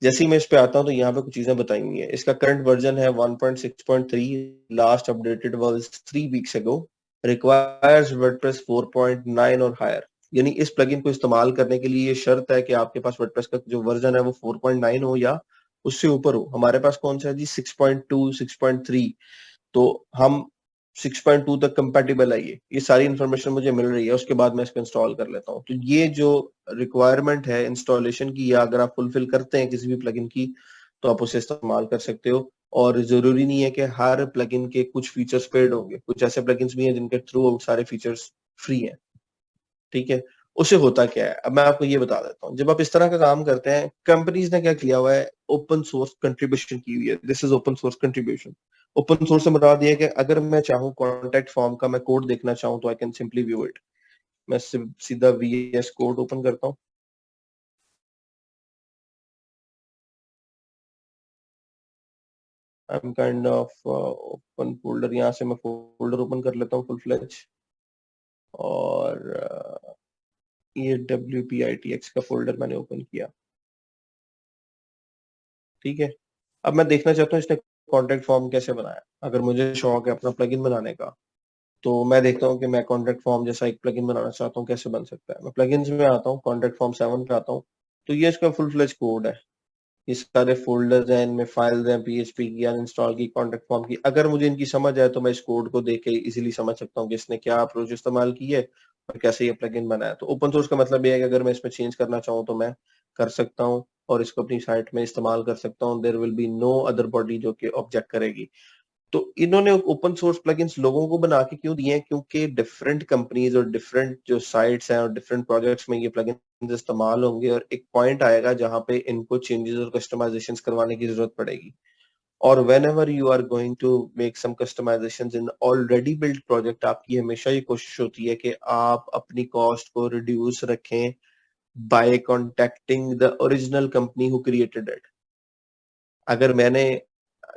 A: जैसे ही मैं इस पे आता हूँ तो यहाँ पे कुछ चीजें बताई हुई है। इसका करंट वर्जन है 1.6.3, last updated was 3 weeks ago, requires WordPress 4.9 और हायर। यानी इस प्लगइन को इस्तेमाल करने के लिए ये शर्त है कि आपके पास वर्डप्रेस का जो वर्जन है वो 4.9 हो या उससे ऊपर हो। हमारे पास कौन सा है जी, 6.2, 6.3, तो हम 6.2 तक कंपैटिबल है। ये सारी इंफॉर्मेशन मुझे मिल रही है, उसके बाद मैं इसको इंस्टॉल कर लेता हूँ। तो ये जो रिक्वायरमेंट है इंस्टॉलेशन की, या अगर आप फुलफिल करते हैं किसी भी प्लगइन की, तो आप उसे इस्तेमाल कर सकते हो। और जरूरी नहीं है कि हर प्लगइन के कुछ फीचर्स पेड होंगे, कुछ ऐसे प्लगइन्स भी हैं जिनके थ्रू आउट सारे फीचर्स फ्री हैं, ठीक है। उसे होता क्या है, अब मैं आपको ये बता देता हूँ। जब आप इस तरह का काम करते हैं, कंपनीज ने क्या किया हुआ है, ओपन सोर्स कंट्रीब्यूशन की हुई है। This is open source contribution. Open source से मुराद ये है कि अगर मैं चाहूँ कॉन्टेक्ट फॉर्म का मैं कोड देखना चाहूँ तो I can simply view it. मैं सीधा VS कोड ओपन करता हूँ, I am kind of open folder, यहाँ से मैं फोल्डर ओपन कर लेता हूँ फुल फ्लेज। और ये WPITX का फोल्डर मैंने ओपन किया, ठीक है। अब मैं देखना चाहता हूँ इसने कॉन्टेक्ट फॉर्म कैसे बनाया। अगर मुझे शौक है अपना प्लगइन बनाने का, तो मैं देखता हूँ कि मैं कॉन्टेक्ट फॉर्म जैसा एक प्लगइन बनाना चाहता हूँ, कैसे बन सकता है। मैं प्लगइन्स में आता हूँ, कॉन्टेक्ट फॉर्म 7 पे आता हूँ, तो ये इसका फुल फ्लेज कोड है। ये सारे फोल्डर्स हैं, इनमें फाइल्स हैं PHP की, अनइंस्टॉल की, कॉन्टेक्ट फॉर्म की। अगर मुझे इनकी समझ आए तो मैं इस कोड को देख के इजीली समझ सकता हूँ कि इसने क्या अप्रोच इस्तेमाल की है और कैसे ये प्लगइन बनाया। तो ओपन सोर्स का मतलब ये है कि अगर मैं इसमें चेंज करना चाहूँ तो मैं कर सकता हूँ और इसको अपनी साइट में इस्तेमाल कर सकता हूँ। There will be no other body जो कि ऑब्जेक्ट करेगी। तो इन्होंने ओपन सोर्स प्लगइन्स लोगों को बना के क्यों दिए हैं, क्योंकि डिफरेंट कंपनीज और डिफरेंट जो साइट्स हैं और डिफरेंट प्रोजेक्ट्स में ये प्लगइन्स इस्तेमाल होंगे, और एक पॉइंट आएगा जहां पे इनको चेंजेस और कस्टमाइजेशंस करवाने की जरूरत पड़ेगी। और whenever you are going to make some customizations in already built project, आपकी हमेशा ये कोशिश होती है कि आप अपनी कॉस्ट को रिड्यूस रखें by contacting the original company who created it। अगर मैंने,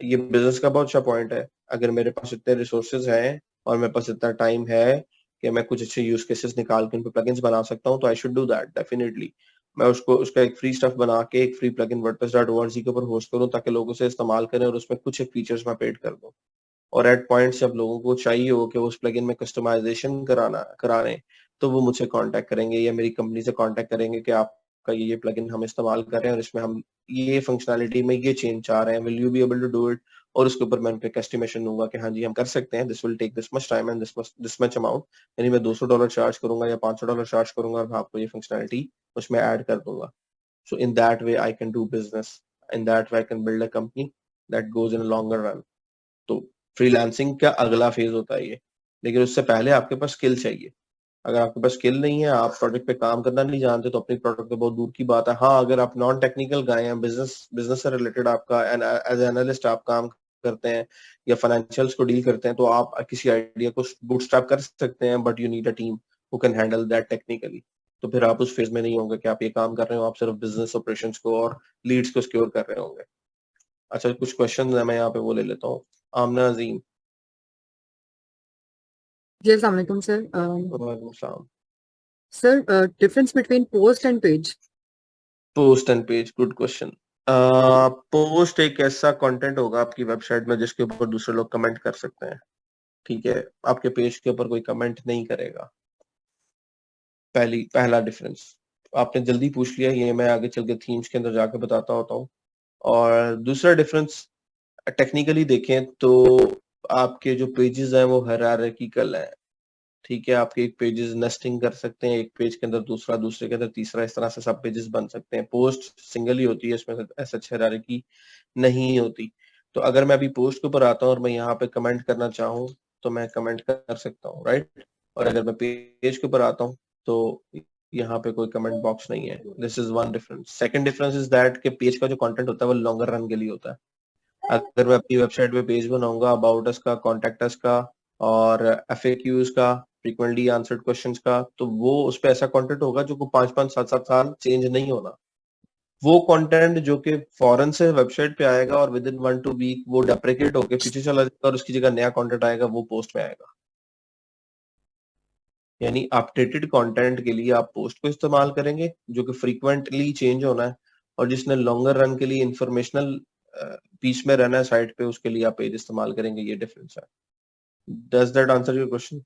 A: ये बिजनेस का बहुत अच्छा पॉइंट है, अगर मेरे पास इतने रिसोर्सेज हैं और मेरे पास इतना टाइम है कि मैं कुछ अच्छे यूज केसेस निकाल के उन पे प्लगइन्स बना सकता हूं, तो I should do that definitely. मैं उसका एक फ्री स्टफ बना के एक फ्री प्लगइन wordpress.org के ऊपर होस्ट करूं ताकि लोग उसे इस्तेमाल करें और उसमें कुछ एक फीचर्स मैं पेड कर दूं। और एट पॉइंट जब लोगों को चाहिए हो कि उस प्लगइन में कस्टमाइजेशन कराने, तो वो मुझसे कांटेक्ट करेंगे या मेरी कंपनी से कांटेक्ट करेंगे कि आपका ये प्लगइन हम इस्तेमाल कर रहे हैं और इसमें हम ये फंक्शनैलिटी में ये चेंज चाह रहे हैं, will you be able to do it. और उसके ऊपर मैं उनके एस्टिमेशन दूंगा कि हाँ जी हम कर सकते हैं, this will take this much time and this much amount. यानी मैं $200 चार्ज करूंगा या $500 चार्ज करूंगा और मैं आपको ये फंक्शनैलिटी उसमें ऐड कर दूंगा। So in that way I can do business, in that way I can build a company that goes in longer run. तो फ्रीलांसिंग का अगला फेज होता है ये, लेकिन उससे पहले आपके पास स्किल चाहिए। अगर आपके पास स्किल नहीं है, आप प्रोजेक्ट पे काम करना नहीं जानते, तो अपनी प्रोडक्ट तो बहुत दूर की बात है। हाँ, अगर आप नॉन टेक्निकल गाए हैं, बिजनेस से रिलेटेड आपका एज एनालिस्ट आप काम करते हैं या फाइनेंशियल्स को डील करते हैं, तो आप किसी आइडिया को बूटस्ट्रैप कर सकते हैं, but you need a team who can handle that technically. तो फिर आप उस फेज में नहीं होंगे कि आप ये काम कर रहे हो, आप सिर्फ बिजनेस ऑपरेशंस को और लीड्स को सिक्योर कर रहे होंगे। अच्छा, कुछ क्वेश्चन है, मैं यहाँ पे वो ले लेता हूँ। आमना अजीम।
H: जी अस्सलाम वालेकुम सर।
A: वालेकुम सलाम।
H: Sir difference between post and page.
A: Post and page, good question. Post एक ऐसा कंटेंट होगा आपकी वेबसाइट में जिसके ऊपर दूसरे लोग कमेंट कर सकते हैं, ठीक है। आपके पेज के ऊपर कोई कमेंट नहीं करेगा। पहला डिफरेंस आपने जल्दी पूछ लिया, ये मैं आगे चल के थीम्स के अंदर जाके बताता होता हूँ। और दूसरा डिफरेंस टेक्निकली देखें तो आपके जो पेजेस हैं वो हायरार्किकल हैं, ठीक है। आपके एक पेजेस नेस्टिंग कर सकते हैं, एक पेज के अंदर दूसरा, दूसरे के अंदर तीसरा, इस तरह से सब पेजेस बन सकते हैं। पोस्ट सिंगल ही होती है, इसमें ऐसा हायरार्की नहीं होती। तो अगर मैं अभी पोस्ट के ऊपर आता हूँ और मैं यहाँ पे कमेंट करना चाहूँ तो मैं कमेंट कर सकता हूँ, राइट। और अगर मैं पेज के ऊपर आता हूँ तो यहाँ पे कोई कमेंट बॉक्स नहीं है। This is one difference. Second difference is that कि पेज का जो कंटेंट होता है वो लॉन्गर रन के लिए होता है। अगर मैं अपनी वेबसाइट पे पेज बनाऊंगा अबाउट अस का, कॉन्टेक्ट अस का और FAQs का, फ्रीक्वेंटली आंसर्ड क्वेश्चंस का, तो वो उस पे ऐसा कंटेंट होगा जो को 5-5, 7-7 साल चेंज नहीं होना। वो कंटेंट जो कि फॉरेन से वेबसाइट पे आएगा और विद इन 1-2 वीक वो डेप्रिकेट होकर पीछे चला जाएगा और उसकी जगह नया कंटेंट आएगा, वो पोस्ट में आएगा। यानी अपडेटेड कंटेंट के लिए आप पोस्ट को इस्तेमाल करेंगे जो कि फ्रीक्वेंटली चेंज होना है, और जिसने लॉन्गर रन के लिए इंफॉर्मेशनल पीस में रहना है साइट पे, उसके लिए आप पेज इस्तेमाल करेंगे। ये डिफरेंस है। Does that answer your question?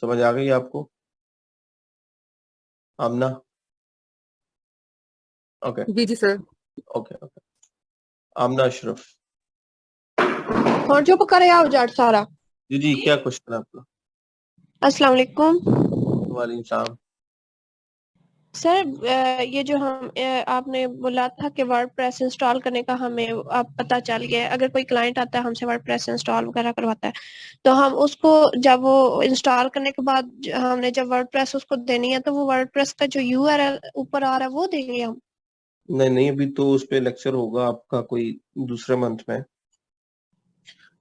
A: समझ आ गई आपको आमना? ओके
H: जी sir.
A: Okay okay. Aamna Ashraf.
I: और जो करे आओ जाट सारा।
A: जी, क्या क्वेश्चन है आपका?
I: अस्सलाम वालेकुम।
A: वालेकुम सलाम।
I: सर ये जो आपने बोला था कि वर्डप्रेस इंस्टॉल करने का हमें अब पता चल गया है। अगर कोई क्लाइंट आता है हमसे वर्डप्रेस इंस्टॉल वगैरह करवाता है तो हम उसको जब वो इंस्टॉल करने के बाद हमने जब वर्डप्रेस उसको देनी है तो वो वर्डप्रेस का जो URL ऊपर आ रहा है वो देंगे हम?
A: नहीं, अभी तो उस पे लेक्चर होगा आपका कोई दूसरे मंथ में,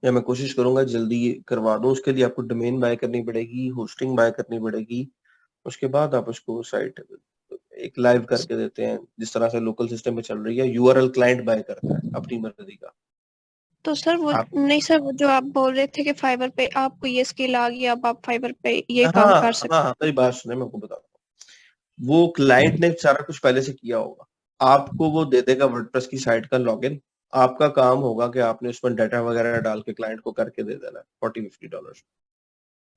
A: या मैं कोशिश करूंगा जल्दी करवा दूं। उसके लिए आपको डोमेन बाय करनी पड़ेगी, होस्टिंग बाय करनी पड़ेगी, उसके बाद आप उसको साइट एक लाइव करके देते हैं जिस तरह से लोकल सिस्टम में चल रही है। URL क्लाइंट बाय करता है अपनी मर्जी का।
I: तो सर वो नहीं सर, वो जो आप बोल रहे थे कि फाइबर पे आपको ये स्किल आ गई, अब आप फाइबर पे ये काम कर सकते हैं।
A: हाँ, मेरी बात सुने, मैं आपको बताता हूँ। वो क्लाइंट ने सारा कुछ पहले से किया होगा, आपको वो दे देगा वर्डप्रेस की साइट का लॉगिन। आपका काम होगा कि आपने उसमें डाटा वगैरह डाल के क्लाइंट को करके दे देना है $40-50।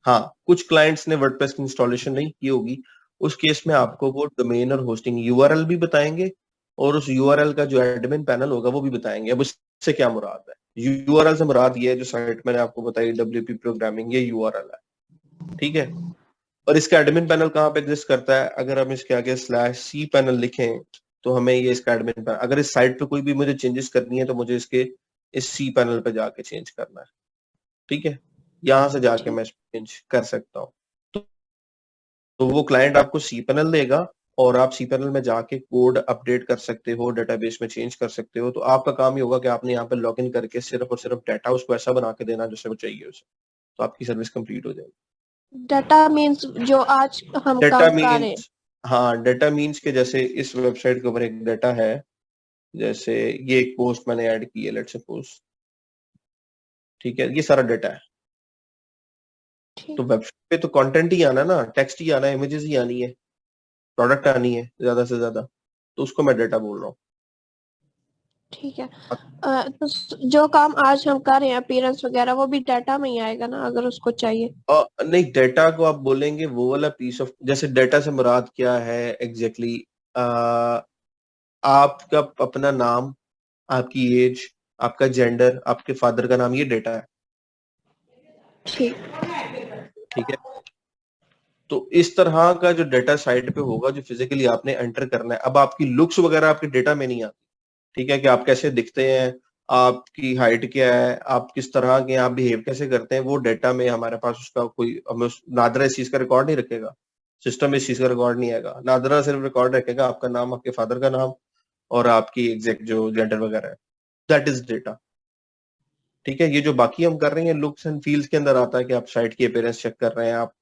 A: हाँ, कुछ क्लाइंट्स ने वर्डप्रेस की इंस्टॉलेशन नहीं की होगी, उस केस में आपको वो डोमेन और होस्टिंग URL भी बताएंगे और उस URL का जो एडमिन पैनल होगा वो भी बताएंगे। अब उससे क्या मुराद है? URL से मुराद ये है जो साइट मैंने आपको बताई WP प्रोग्रामिंग, ये URL है, ठीक है। और इसका एडमिन पैनल कहाँ पे एग्जिस्ट करता है? अगर हम इसके आगे /C पैनल लिखें तो हमें ये इसका एडमिन पैनल, अगर इस साइट पे कोई भी मुझे चेंजेस करनी है तो मुझे इसके इस C पैनल पे जाके चेंज करना है, ठीक है। यहाँ से जाके मैं चेंज कर सकता हूँ। तो वो क्लाइंट आपको C पैनल देगा और आप C पैनल में जाके कोड अपडेट कर सकते हो, डेटाबेस में चेंज कर सकते हो। तो आपका काम ही होगा कि आपने यहाँ पे लॉगिन करके सिर्फ और सिर्फ डाटा उसको ऐसा बना के देना जैसे वो चाहिए उसे, तो आपकी सर्विस कंप्लीट हो जाएगी।
I: डाटा मींस जो आज हम
A: डाटा
I: काम कर रहे हैं।
A: हाँ, डाटा मीन्स के जैसे इस वेबसाइट के ऊपर एक डाटा है, जैसे ये एक पोस्ट मैंने ऐड की है, लेट्स सपोज, ठीक है, ये सारा डाटा है। तो वेबसाइट पे तो कंटेंट ही आना ना, टेक्स्ट ही आना है, इमेजेस ही आनी है, प्रोडक्ट आनी है ज्यादा से ज्यादा, तो उसको मैं डाटा बोल रहा हूँ।
I: ठीक है। तो जो काम आज हम कर रहे हैं अपीयरेंस वगैरह वो भी डाटा में ही आएगा ना अगर उसको चाहिए?
A: नहीं, डाटा को आप बोलेंगे वो वाला पीस ऑफ, जैसे डाटा से मुराद क्या है एग्जैक्टली, आपका अपना नाम, आपकी एज, आपका जेंडर, आपके फादर का नाम, ये डाटा है, ठीक है। तो इस तरह का जो डाटा साइट पे होगा जो फिजिकली आपने एंटर करना है। अब आपकी लुक्स वगैरह आपके डाटा में नहीं आती, ठीक है, कि आप कैसे दिखते हैं, आपकी हाइट क्या है, आप किस तरह के, आप बिहेव कैसे करते हैं, वो डाटा में हमारे पास उसका कोई, हमें नादरा इस चीज का रिकॉर्ड नहीं रखेगा। सिस्टम में इस चीज का रिकॉर्ड नहीं आएगा। नादरा सिर्फ रिकॉर्ड रखेगा आपका नाम, आपके फादर का नाम और आपकी एग्जैक्ट जो जेंडर वगैरह है, दैट इज डेटा। ठीक है, ये जो बाकी हम कर रहे हैं लुक्स एंड फील्स के अंदर आता है कि आप साइट की अपीयरेंस चेक कर रहे हैं, आप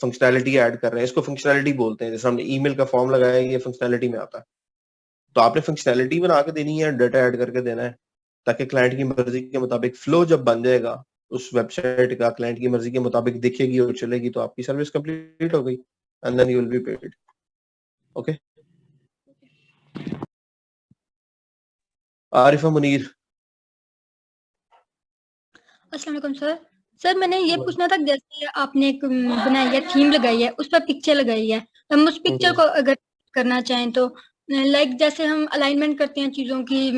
A: फंक्शनैलिटी ऐड कर रहे हैं, इसको फंक्शनैलिटी बोलते हैं। जैसे हमने ईमेल का फॉर्म लगाया है, ये फंक्शनैलिटी में आता है। तो आपने फंक्शनैलिटी बना के देनी है, डाटा ऐड करके देना है, ताकि क्लाइंट की मर्जी के मुताबिक फ्लो जब बन जाएगा उस वेबसाइट का, क्लाइंट की मर्जी के मुताबिक दिखेगी और चलेगी, तो आपकी सर्विस कंप्लीट हो गई and then you will be paid. Okay, Arifa Munir.
J: अस्सलाम वालेकुम सर। सर मैंने ये पूछना था कि जैसे आपने एक बनाई है, थीम लगाई है, उस पर पिक्चर लगाई है, हम उस पिक्चर को अगर करना चाहें तो लाइक जैसे हम अलाइनमेंट करते हैं चीजों की,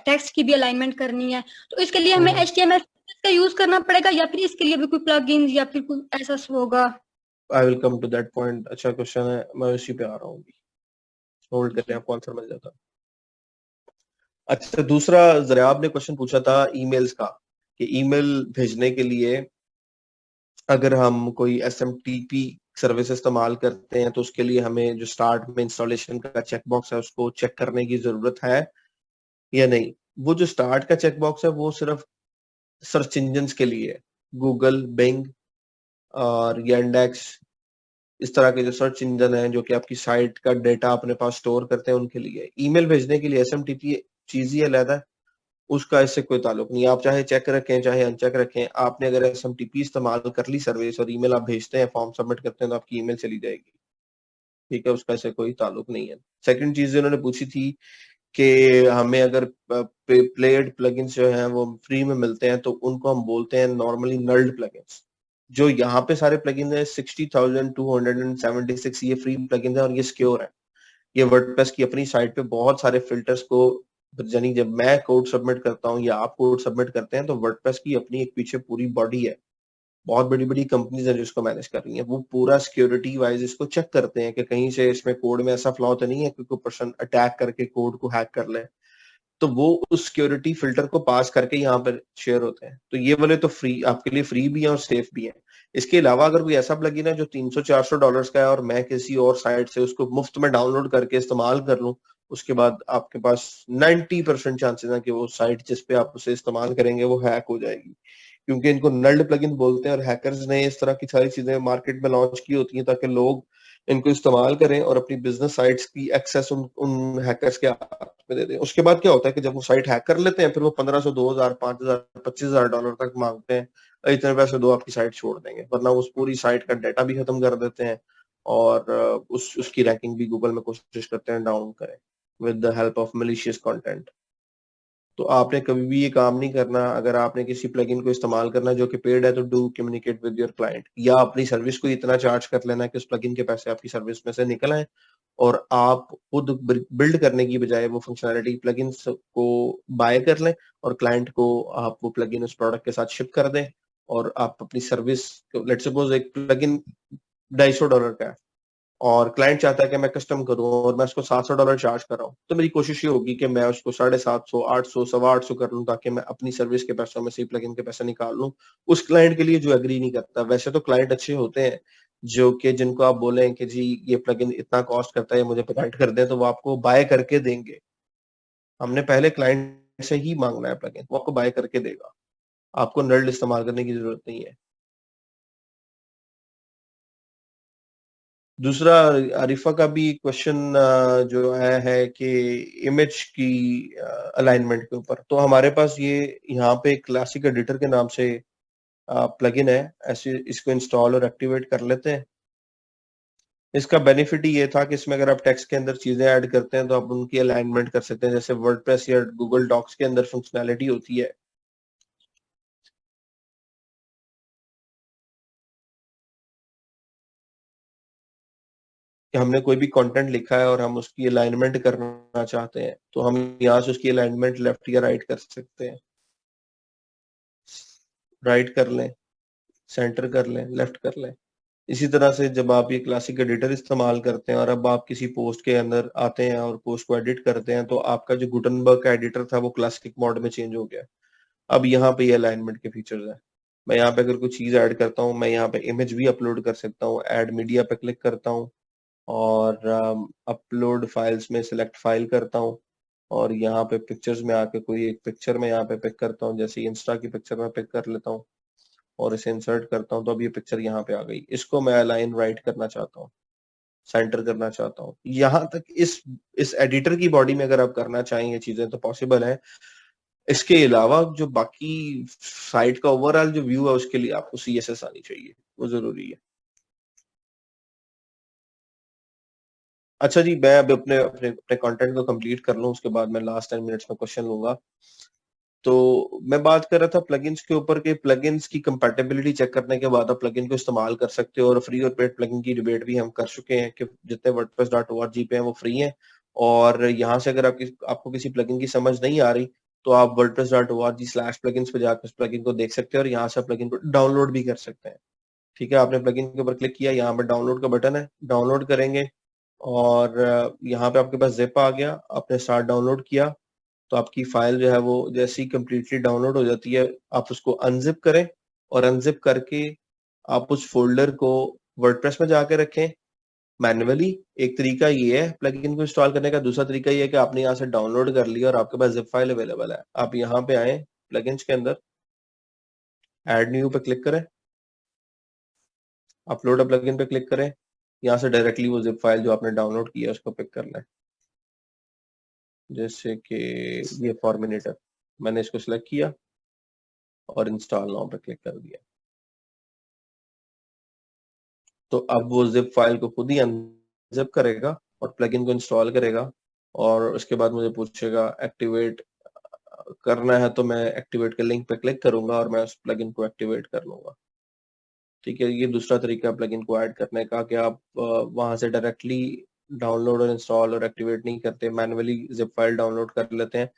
J: टेक्स्ट की भी अलाइनमेंट करनी है, तो इसके लिए हमें HTML का यूज करना पड़ेगा या फिर इसके लिए भी कोई प्लगइन्स या फिर कोई ऐसा होगा?
A: I will come to that point. अच्छा क्वेश्चन है, मैं उसी पे आ रहा हूँ, होल्ड करके आपको आंसर मिल जाता। अच्छा, दूसरा जरा आपने क्वेश्चन पूछा था ईमेल्स का, कि ईमेल भेजने के लिए अगर हम कोई SMTP सर्विस इस्तेमाल करते हैं तो उसके लिए हमें जो स्टार्ट में इंस्टॉलेशन का चेकबॉक्स है उसको चेक करने की जरूरत है या नहीं। वो जो स्टार्ट का चेकबॉक्स है वो सिर्फ सर्च इंजन्स के लिए है, गूगल, बिंग और यांडेक्स, इस तरह के जो सर्च इंजन है जो कि आपकी साइट का डेटा अपने पास स्टोर करते हैं उनके लिए। ईमेल भेजने के लिए SMTP चीज ही अलग है, उसका इससे कोई ताल्लुक नहीं। आप चाहे चेक रखें चाहे अनचेक रखें, आपने अगर SMTP इस्तेमाल कर ली सर्विस और ईमेल आप भेजते हैं, फॉर्म सबमिट करते हैं, तो आपकी ईमेल चली जाएगी। ठीक है, उसका इससे कोई ताल्लुक नहीं है। सेकंड चीज उन्होंने पूछी थी कि हमें अगर प्लेड प्लगइन्स जो हैं वो फ्री में मिलते हैं तो उनको हम बोलते हैं नॉर्मली नल्ड प्लगइन्स। जो यहाँ पे सारे प्लगइन्स हैं 60,276 ये फ्री प्लगइन्स है और ये सिक्योर है। ये वर्डप्रेस की अपनी साइट पे बहुत सारे फिल्टर्स को, यानी जब मैं कोड सबमिट करता हूँ या आप कोड सबमिट करते हैं तो वर्डप्रेस की अपनी एक पीछे पूरी बॉडी है, बहुत बड़ी बड़ी कंपनीज हैं जो इसको मैनेज कर रही हैं। वो पूरा सिक्योरिटी वाइज इसको चेक करते हैं कि कहीं से इसमें कोड में ऐसा फ्लॉ तो नहीं है कि कोई पर्सन अटैक करके कोड को हैक कर ले, तो वो उस सिक्योरिटी फिल्टर को पास करके यहाँ पर शेयर होते हैं। तो ये वाले तो फ्री, आपके लिए फ्री भी है और सेफ भी है। इसके अलावा अगर कोई ऐसा प्लगइन है जो $300-400 का है और मैं किसी और साइट से उसको मुफ्त में डाउनलोड करके इस्तेमाल कर लूं, उसके बाद आपके पास 90% चांसेस है कि वो साइट जिस पे आप उसे इस्तेमाल करेंगे वो हैक हो जाएगी, क्योंकि इनको नल्ड प्लगइन बोलते हैं और हैकर्स ने इस तरह की सारी चीजें मार्केट में लॉन्च की होती हैं ताकि लोग इनको इस्तेमाल करें और अपनी बिजनेस साइट्स की एक्सेस उन हैकर्स के हाथ में दे दें। उसके बाद क्या होता है कि जब वो साइट हैक कर लेते हैं फिर वो 1500, 2000, 5000, $25,000 तक मांगते हैं, इतने पैसे दो आपकी साइट छोड़ देंगे, वरना उस पूरी साइट का डाटा भी खत्म कर देते हैं और उसकी रैंकिंग भी गूगल में कोशिश करते हैं डाउन करें with the help of malicious content. तो आपने कभी भी ये काम नहीं करना। अगर आपने किसी प्लगइन को इस्तेमाल करना जो कि पेड है तो do communicate with your client, या अपनी सर्विस को इतना चार्ज कर लेना कि उस प्लगइन के पैसे आपकी सर्विस में से निकल आए और आप खुद बिल्ड करने की बजाय वो फंक्शनैलिटी प्लगइन्स को बाय कर लें और क्लाइंट को आप वो प्लगइन उस प्रोडक्ट के साथ शिप कर दें और आप अपनी सर्विस, लेट्स सपोज एक प्लगइन $250 का है और क्लाइंट चाहता है कि मैं कस्टम करूं और मैं उसको $700 चार्ज कर रहा हूं, तो मेरी कोशिश ये होगी कि मैं उसको 750, 800, 825 कर लूं ताकि मैं अपनी सर्विस के पैसों में से प्लगइन के पैसे निकाल लूं उस क्लाइंट के लिए जो एग्री नहीं करता। वैसे तो क्लाइंट अच्छे होते हैं जो कि जिनको आप बोलें कि जी ये प्लगइन इतना कॉस्ट करता है मुझे प्रोवाइड कर दें, तो वो आपको बाय करके देंगे। हमने पहले क्लाइंट से ही मांगना है प्लगइन, वो आपको बाय करके देगा, आपको नल्ड इस्तेमाल करने की जरूरत नहीं है। दूसरा आरिफा का भी क्वेश्चन जो आया है कि इमेज की अलाइनमेंट के ऊपर, तो हमारे पास ये यहाँ पे क्लासिक एडिटर के नाम से प्लगइन है, ऐसे इसको इंस्टॉल और एक्टिवेट कर लेते हैं। इसका बेनिफिट ही ये था कि इसमें अगर आप टेक्स्ट के अंदर चीजें ऐड करते हैं तो आप उनकी अलाइनमेंट कर सकते हैं, जैसे वर्डप्रेस या गूगल डॉक्स के अंदर फंक्शनैलिटी होती है कि हमने कोई भी कंटेंट लिखा है और हम उसकी अलाइनमेंट करना चाहते हैं तो हम यहाँ से उसकी अलाइनमेंट लेफ्ट या राइट कर सकते हैं। राइट कर लें, सेंटर कर लें, लेफ्ट कर लें। इसी तरह से जब आप ये क्लासिक एडिटर इस्तेमाल करते हैं और अब आप किसी पोस्ट के अंदर आते हैं और पोस्ट को एडिट करते हैं तो आपका जो गुटनबर्ग का एडिटर था वो क्लासिक मोड में चेंज हो गया। अब यहाँ पे ये अलाइनमेंट के फीचर्स हैं। मैं यहाँ पे अगर कोई चीज ऐड करता हूँ, मैं यहाँ पे इमेज भी अपलोड कर सकता हूँ। ऐड मीडिया पे क्लिक करता हूँ और अपलोड फाइल्स में सिलेक्ट फाइल करता हूँ और यहाँ पे पिक्चर्स में आके कोई एक पिक्चर में यहाँ पे पिक करता हूँ, जैसे इंस्टा की पिक्चर में पिक कर लेता हूँ और इसे इंसर्ट करता हूँ, तो अब ये पिक्चर यहाँ पे आ गई। इसको मैं अलाइन राइट करना चाहता हूँ, सेंटर करना चाहता हूँ। यहाँ तक इस एडिटर की बॉडी में अगर आप करना चाहें ये चीजें तो पॉसिबल है। इसके अलावा जो बाकी साइट का ओवरऑल जो व्यू है उसके लिए आपको CSS आनी चाहिए, वो जरूरी है। अच्छा जी, मैं अब अपने अपने अपने कंटेंट को कंप्लीट कर लूं, उसके बाद मैं लास्ट 10 मिनट्स में क्वेश्चन लूंगा। तो मैं बात कर रहा था प्लगइन्स के ऊपर के प्लगइन्स की कंपैटिबिलिटी चेक करने के बाद आप प्लगइन को इस्तेमाल कर सकते हो और फ्री और पेड प्लगइन की डिबेट भी हम कर चुके हैं कि जितने wordpress.org पे हैं वो फ्री हैं और यहाँ से अगर आपको किसी प्लगइन की समझ नहीं आ रही तो आप wordpress.org/plugins पे जाकर उस प्लगइन को देख सकते हैं और यहाँ से प्लगइन को डाउनलोड भी कर सकते हैं। ठीक है, आपने प्लगइन के ऊपर क्लिक किया, यहाँ पे डाउनलोड का बटन है, डाउनलोड करेंगे और यहाँ पे आपके पास जिप आ गया, आपने स्टार्ट डाउनलोड किया तो आपकी फाइल जो है वो जैसे ही कंप्लीटली डाउनलोड हो जाती है आप उसको अनजिप करें और अनजिप करके आप उस फोल्डर को वर्डप्रेस में जाके रखें मैन्युअली। एक तरीका ये है प्लगइन को इंस्टॉल करने का। दूसरा तरीका ये है कि आपने यहाँ से डाउनलोड कर लिया और आपके पास जिप फाइल अवेलेबल है। आप यहाँ पे आए प्लगइन्स के अंदर, ऐड न्यू पे क्लिक करें, अपलोड अ प्लगइन पे क्लिक करें, यहाँ से डायरेक्टली वो जिप फाइल जो आपने डाउनलोड किया उसको पिक करना है। जैसे कि ये फॉर्मिनेटर, मैंने इसको सिलेक्ट किया और इंस्टॉल नाउ पे क्लिक कर दिया। तो अब वो जिप फाइल को खुद ही अनजिप करेगा और प्लगइन को इंस्टॉल करेगा और उसके बाद मुझे पूछेगा एक्टिवेट करना है, तो मैं एक्टिवेट के लिंक पे क्लिक करूंगा और मैं उस प्लगइन को एक्टिवेट कर लूंगा। ठीक है, ये दूसरा तरीका प्लगइन को ऐड करने का कि आप वहां से डायरेक्टली डाउनलोड और इंस्टॉल और एक्टिवेट नहीं करते, मैन्युअली जिप फाइल डाउनलोड कर लेते हैं।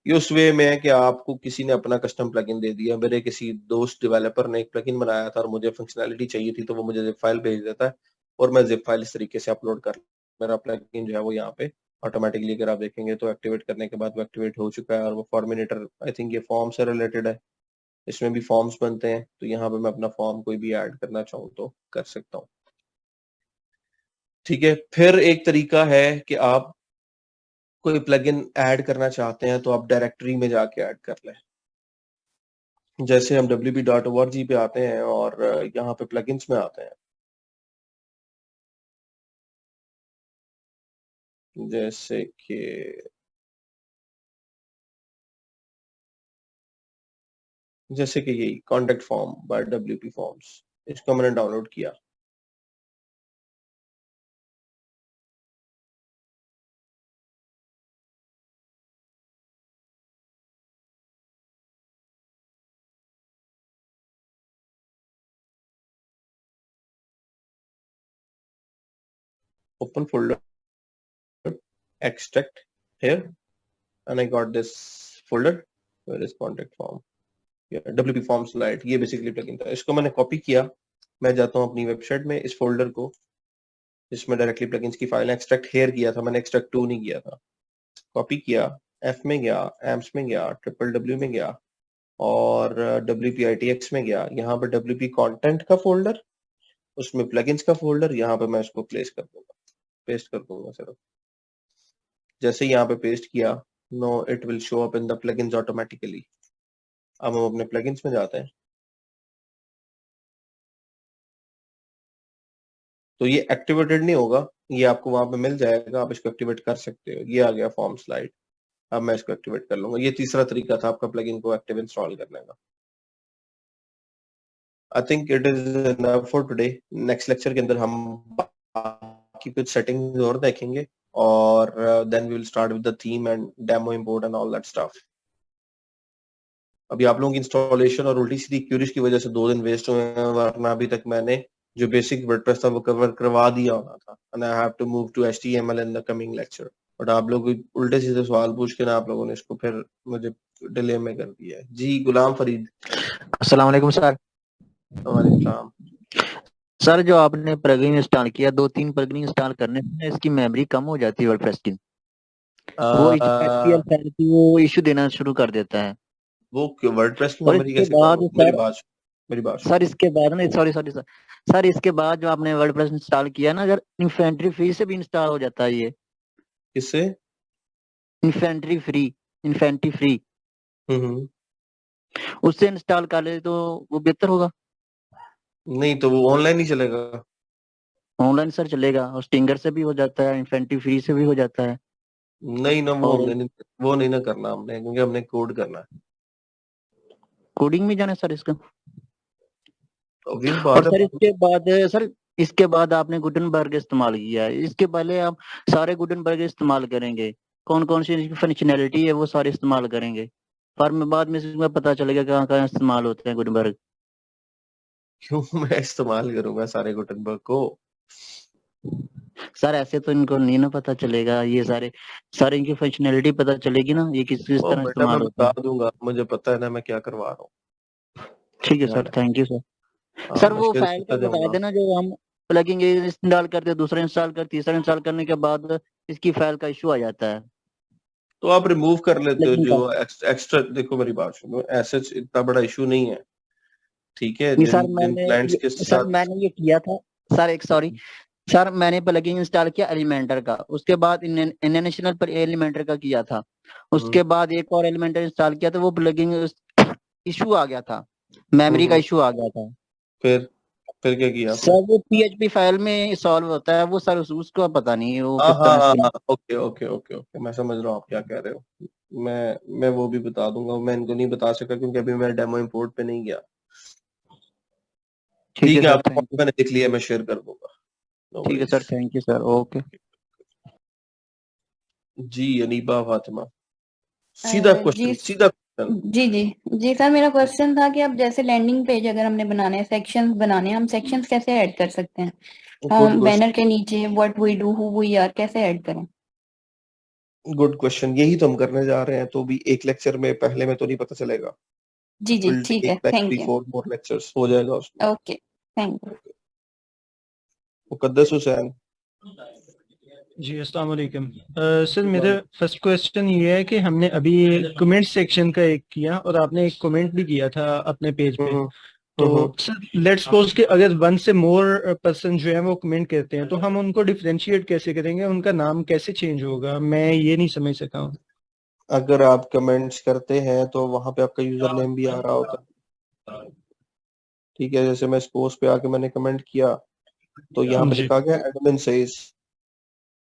A: ये उस वे में है कि आपको किसी ने अपना कस्टम प्लगइन दे दिया। मेरे किसी दोस्त डेवलपर ने एक प्लगइन बनाया था और मुझे फंक्शनैलिटी चाहिए थी तो वो मुझे जिप फाइल भेज देता है और मैं जिप फाइल इस तरीके से अपलोड कर, मेरा प्लगइन जो है वो यहाँ पे ऑटोमेटिकली अगर आप देखेंगे तो एक्टिवेट करने के बाद वो एक्टिवेट हो चुका है। और वो फॉर्मिनेटर आई थिंक ये फॉर्म से रिलेटेड है, इसमें भी फॉर्म्स बनते हैं, तो यहाँ पे मैं अपना फॉर्म कोई भी ऐड करना चाहूँ तो कर सकता हूँ। ठीक है, फिर एक तरीका है कि आप कोई प्लगइन ऐड करना चाहते हैं तो आप डायरेक्टरी में जाके ऐड कर लें। जैसे हम wp.org पे आते हैं और यहाँ पे प्लगइन्स में आते हैं, जैसे कि यही contact form by WP forms, इसको मैंने डाउनलोड किया। Open folder, extract here, and I got this folder. Where is contact form? Yeah, WP form slide, ये बेसिकली प्लगइन था। इसको मैंने कॉपी किया, मैं जाता हूँ अपनी वेबसाइट में, इस फोल्डर को जिसमें डायरेक्टली प्लगइन्स की फाइल एक्सट्रैक्ट हेयर किया था, मैंने एक्सट्रैक्ट 2 नहीं किया था। कॉपी किया, F में गया, एम्स में गया, W में गया और WPITX में गया। यहाँ पे WP कंटेंट का फोल्डर, उसमें प्लगइन्स का फोल्डर, यहाँ पे मैं इसको पेस्ट कर दूंगा सिर्फ। जैसे यहाँ पे पेस्ट किया, no it will show up in the plugins automatically. अब हम अपने प्लगइन्स में जाते हैं तो ये एक्टिवेटेड नहीं होगा, ये आपको वहां पे मिल जाएगा, आप इसको एक्टिवेट कर सकते हो। ये आ गया फॉर्म स्लाइड, अब मैं इसको एक्टिवेट कर लूंगा। ये तीसरा तरीका था आपका प्लगइन को एक्टिव इंस्टॉल करने का। I think it is enough for today. Next lecture के अंदर हम बाकी कुछ सेटिंग्स और देखेंगे और then we will start with the theme and demo import and all that stuff. अभी आप लोगों की इंस्टॉलेशन और उल्टी सीधी क्यूरीज की वजह से 2 दिन वेस्ट हुए हैं, वरना अभी तक मैंने जो बेसिक वर्डप्रेस था वो कवर करवा दिया होना था। And I have to move to HTML in the coming lecture, but आप लोग उल्टे सीधे सवाल पूछ के ना आप लोगों ने इसको फिर मुझे डिले में कर दिया है। जी गुलाम फरीद।
E: अस्सलाम वालेकुम सर।
A: वालेकुम सलाम।
E: सर जो आपने प्लगइन इंस्टॉल किया, 2-3 प्लगइन इंस्टॉल करने से इसकी मेमोरी कम हो जाती है वर्डप्रेस की, वो इशू देना शुरू कर देता है।
A: वो वर्डप्रेस की मेमोरी कैसे कम? मेरी बात मेरी बात
K: सर इसके बाद ना, सॉरी सॉरी सर, सर इसके बाद जो आपने वर्डप्रेस इंस्टॉल किया ना, अगर इन्फेंट्री फ्री से भी इंस्टॉल हो जाता है ये?
A: किससे?
K: इन्फेंट्री फ्री उससे इंस्टॉल कर ले तो वो बेहतर होगा।
A: नहीं तो वो ऑनलाइन ही चलेगा।
K: ऑनलाइन सर चलेगा, और स्टिंगर से भी हो जाता है, इन्फेंट्री फ्री से भी हो जाता है।
A: नहीं ना, वो
K: और
A: हमने वो नहीं ना करना हमने, क्योंकि हमने कोड करना है।
K: कोडिंग में जाना है सर इसका।
A: ऑब्वियस
K: और
A: बात है।
K: सर इसके बाद आपने गुटनबर्ग इस्तेमाल किया है, इसके पहले आप सारे गुटनबर्ग इस्तेमाल करेंगे, कौन कौन सी फंक्शनैलिटी है वो सारे इस्तेमाल करेंगे, पर में बाद में इसमें पता चलेगा कहाँ कहाँ इस्तेमाल होते हैं गुटनबर्ग।
A: क्यों मैं इस्तेमाल करूंगा सारे गुटनबर्ग को?
K: सर ऐसे तो इनको नहीं ना पता चलेगा, ये सारे इनकी फंक्शनैलिटी पता चलेगी ना, ये किस
A: ओ
K: तरह
A: बेटा,
K: इस्तेमाल
A: मैं
K: होता है।
A: बता दूंगा, मुझे पता है ना मैं क्या करवा रहा हूँ।
K: ठीक है सर, थैंक यू सर।
A: हाँ,
K: सर
A: मैं
K: वो
A: शेयर
K: फाइल
A: करता
K: का बता
A: जाऊंगा।
K: देना, जो हम प्लगइन इंस्टॉल करते हैं, दूसरा इंस्टॉल कर, तीसरा इंस्टॉल करने के बाद इसकी फाइल का इशू आ जाता है।
A: तो आप रिमूव कर लेते हो
K: प्लगइन
A: जो
K: का।
A: एक्स्ट्रा। देखो मेरी बात सुनो, ऐसे इतना बड़ा इशू नहीं है, ठीक है?
K: नहीं
A: जिन
K: सर
A: जिन क्लाइंट्स के
K: सर
A: साथ
K: मैंने ये किया था सर, एक सॉरी सर, मैंने प्लगइन इंस्टॉल किया एलिमेंटर का, उसके बाद इंटरनेशनल पर एलिमेंटर का किया था, उसके बाद एक और एलिमेंटर इंस्टॉल किया था, वो प्लगइन इशू आ गया था, मेमोरी का इशू आ गया था।
A: फिर क्या किया आपने?
K: सर वो PHP फाइल में सॉल्व होता है वो सर, उसको पता नहीं वो
A: हाँ
K: किस
A: हाँ
K: तरह
A: हाँ
K: से।
A: हाँ, ओके ओके ओके ओके, मैं समझ रहा हूँ आप क्या कह रहे हो। मैं वो भी बता दूंगा, मैं इनको नहीं बता सका क्योंकि अभी मैं डेमो इंपोर्ट पे नहीं गया।
K: ठीक है
A: ठीक है,
K: सर,
A: आपका
K: थैंक यू।
A: मैंने देख लिया, मैं शेयर कर दूंगा। No
K: ठीक है
A: worries।
K: Sir, thank you sir, okay.
A: जी अनीबा फातिमा, सीधा क्वेश्चन, सीधा क्वेश्चन।
L: जी सर, मेरा क्वेश्चन था कि अब जैसे लैंडिंग पेज अगर हमने बनाने हैं, सेक्शंस बनाने हैं, हम सेक्शंस कैसे ऐड कर सकते हैं?
A: गुड
L: बैनर के नीचे what we do, who we are कैसे ऐड करें?
A: गुड क्वेश्चन, यही तो हम करने जा रहे हैं। तो भी एक लेक्चर में पहले में तो नहीं पता चलेगा।
L: जी ठीक है, थैंक यू।
A: 4 मोर लेक्चर्स हो जाएगा उसमें।
L: Okay, thank you.
A: Muqaddas Hussain.
M: जी अस्सलाम वालेकुम। सर मेरा फर्स्ट क्वेश्चन ये है कि हमने अभी कमेंट सेक्शन का एक किया और आपने एक कमेंट भी किया था अपने पेज पे, तो सर लेट्स सपोज कि अगर 1 से मोर पर्सन जो है वो कमेंट करते हैं, तो हम उनको डिफरेंशिएट कैसे करेंगे, उनका नाम कैसे चेंज होगा, मैं ये नहीं समझ सका हूँ।
A: अगर आप कमेंट्स करते हैं तो वहां पे आपका यूजर नेम भी आ रहा होता है, ठीक है? जैसे मैं इस पोस्ट पे आके मैंने कमेंट किया तो यहाँ पे लिखा गया एडमिन सेज।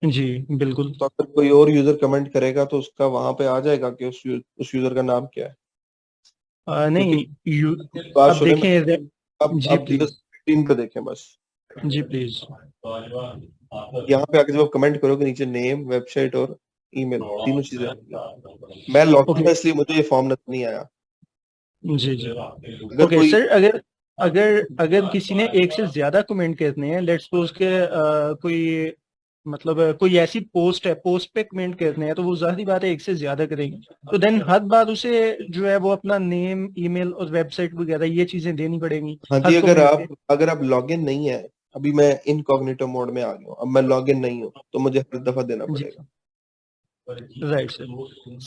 M: जी बिल्कुल।
A: तो अगर कोई और यूजर कमेंट करेगा तो उसका वहां पे आ जाएगा कि उस यूजर का नाम क्या है।
M: नहीं
A: बात
M: अब
A: सुने,
M: देखें
A: आप स्क्रीन पे देखें बस।
M: जी प्लीज।
A: यहाँ पे आके जब आप कमेंट करोगे नीचे नेम, वेबसाइट और ईमेल, तीनों चीजें आएंगी। मैं लॉगिन था इसलिए मुझे ये फॉर्म नहीं आया।
M: जी ओके सर, अगर किसी ने एक से ज्यादा कमेंट करने हैं, लेट्स सपोज के कोई मतलब कोई ऐसी पोस्ट है, पोस्ट पे कमेंट करने हैं, तो वो जाहिर बात है एक से ज्यादा करेंगे, तो देन हर बार उसे जो है वो अपना नेम, ईमेल और वेबसाइट वगैरह ये चीजें देनी पड़ेंगी।
A: हाँ जी, अगर आप लॉगिन नहीं है, अभी मैं इनकॉग्निटो मोड में आ गया हूँ, अब मैं लॉगिन नहीं हूँ तो मुझे हर दफा देना पड़ेगा।
M: Right sir.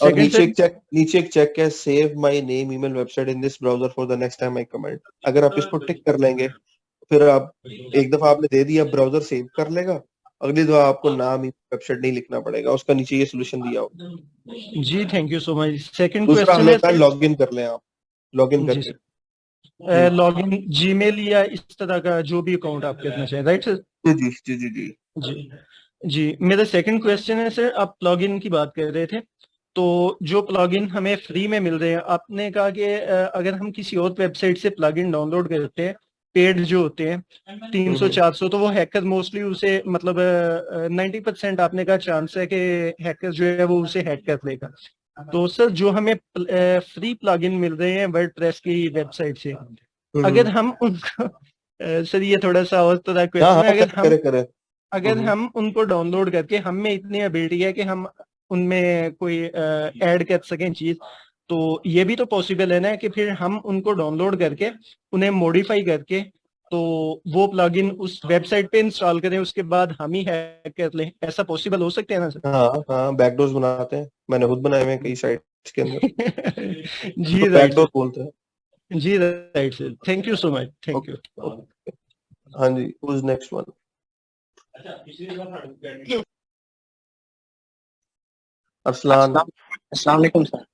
A: और नीचे एक चेक है, save my name, email, website in this browser for the next time I comment. अगर आप इसको टिक कर लेंगे फिर आप एक दफा आपने दे दिया, ब्राउजर सेव कर लेगा, अगली दफा आपको नाम, वेबसाइट नहीं लिखना पड़ेगा। उसका नीचे ये सोल्यूशन दिया होगा।
M: जी thank you so much. Second
A: दूसरा
M: क्वेश्चन है
A: लॉगिन कर लें आप, लॉगिन करके
M: लॉगिन जीमेल या इस तरह का जो भी अकाउंट आप करना चाहें, राइट सर?
A: जी जी जी जी
M: जी जी। मेरा सेकंड क्वेश्चन है सर, आप प्लगइन की बात कर रहे थे, तो जो प्लगइन हमें फ्री में मिल रहे हैं, आपने कहा कि अगर हम किसी और वेबसाइट से प्लगइन डाउनलोड करते हैं, पेड जो होते हैं 300-400, तो वो हैकर मोस्टली उसे मतलब 90% आपने कहा चांस है कि हैकर जो है वो उसे हैक कर लेगा। तो सर जो हमें फ्री प्लगइन मिल रहे हैं वर्डप्रेस की वेबसाइट से, अगर हम उनको सर ये थोड़ा सा और तरह क्वेश्चन है, अगर हम उनको डाउनलोड करके हम में इतनी एबिलिटी है कि हम उनमें कोई ऐड कर सकें चीज, तो ये भी तो पॉसिबल है ना कि फिर हम उनको डाउनलोड करके उन्हें मॉडिफाई करके तो वो प्लगइन उस वेबसाइट पे इंस्टॉल करें, उसके बाद हम ही हैक कर लें। ऐसा पॉसिबल हो सकता है ना सर?
A: हाँ, बैकडोर्स बनाते हैं, मैंने खुद बनाए हुए हैं कई साइट्स के अंदर।
M: जी
A: बैकडोर बोलते हैं।
M: जी right sir, thank you so much, thank you.
A: हाँ जी, who's next one? अरसलान।
E: अस्सलाम वालेकुम सर।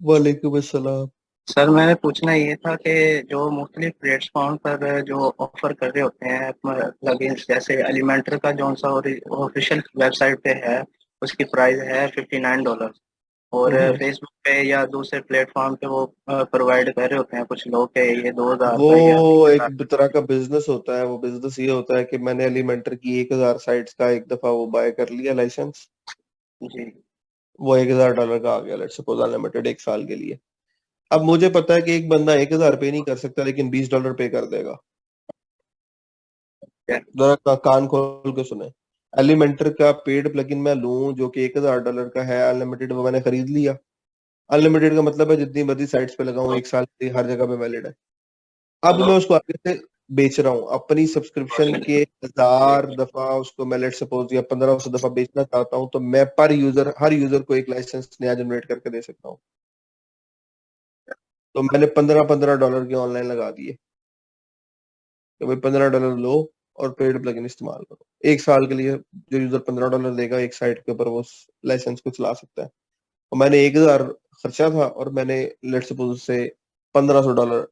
A: वालेकुम अस्सलाम।
E: सर मैंने पूछना ये था कि जो मुख्तलिफ प्लेटफॉर्म पर जो ऑफर कर रहे होते हैं प्लगइन्स, जैसे एलिमेंटर का जो सा ऑफिशियल वेबसाइट पे है उसकी प्राइस है $59, और फेसबुक पे या दूसरे प्लेटफॉर्म पे वो प्रोवाइड कर रहे होते हैं कुछ लोग के ये 2000
A: वो
E: का या
A: एक तरह का बिजनेस होता है। वो बिजनेस ये होता है कि मैंने एलिमेंटर की 1000 साइट्स का एक दफा वो बाय कर लिया लाइसेंस,
E: जी
A: वो $1000 का आ गया, लेट्स सपोज अनलिमिटेड 1 साल के लिए। अब मुझे पता है कि एक बंदा 1000 पे नहीं कर सकता, लेकिन $20 पे कर देगा। जरा कान खोल के सुने, एलिमेंटर का पेड प्लगइन मैं लूं जो कि $1000 का है अनलिमिटेड, वो मैंने खरीद लिया। अनलिमिटेड का मतलब है जितनी मर्जी साइट्स पे लगाऊं, 1 साल के लिए हर जगह पे वैलिड है। अब मैं उसको आगे से बेच रहा हूँ अपनी सब्सक्रिप्शन के 1000 दफा उसको मैं लेट सपोज या 1500 दफा बेचना चाहता हूँ, तो मैं पर यूजर हर यूजर को एक लाइसेंस नया जनरेट करके दे सकता हूँ। तो मैंने $15 के ऑनलाइन लगा दिए कि भाई $15 लो और पेड प्लगइन इस्तेमाल करो। 1 साल के लिए जो यूजर $15 देगा एक साइट के ऊपर वो लाइसेंस को चला सकता है। और मैंने 1000 खर्चा था और मैंने लेट सपोज से $1500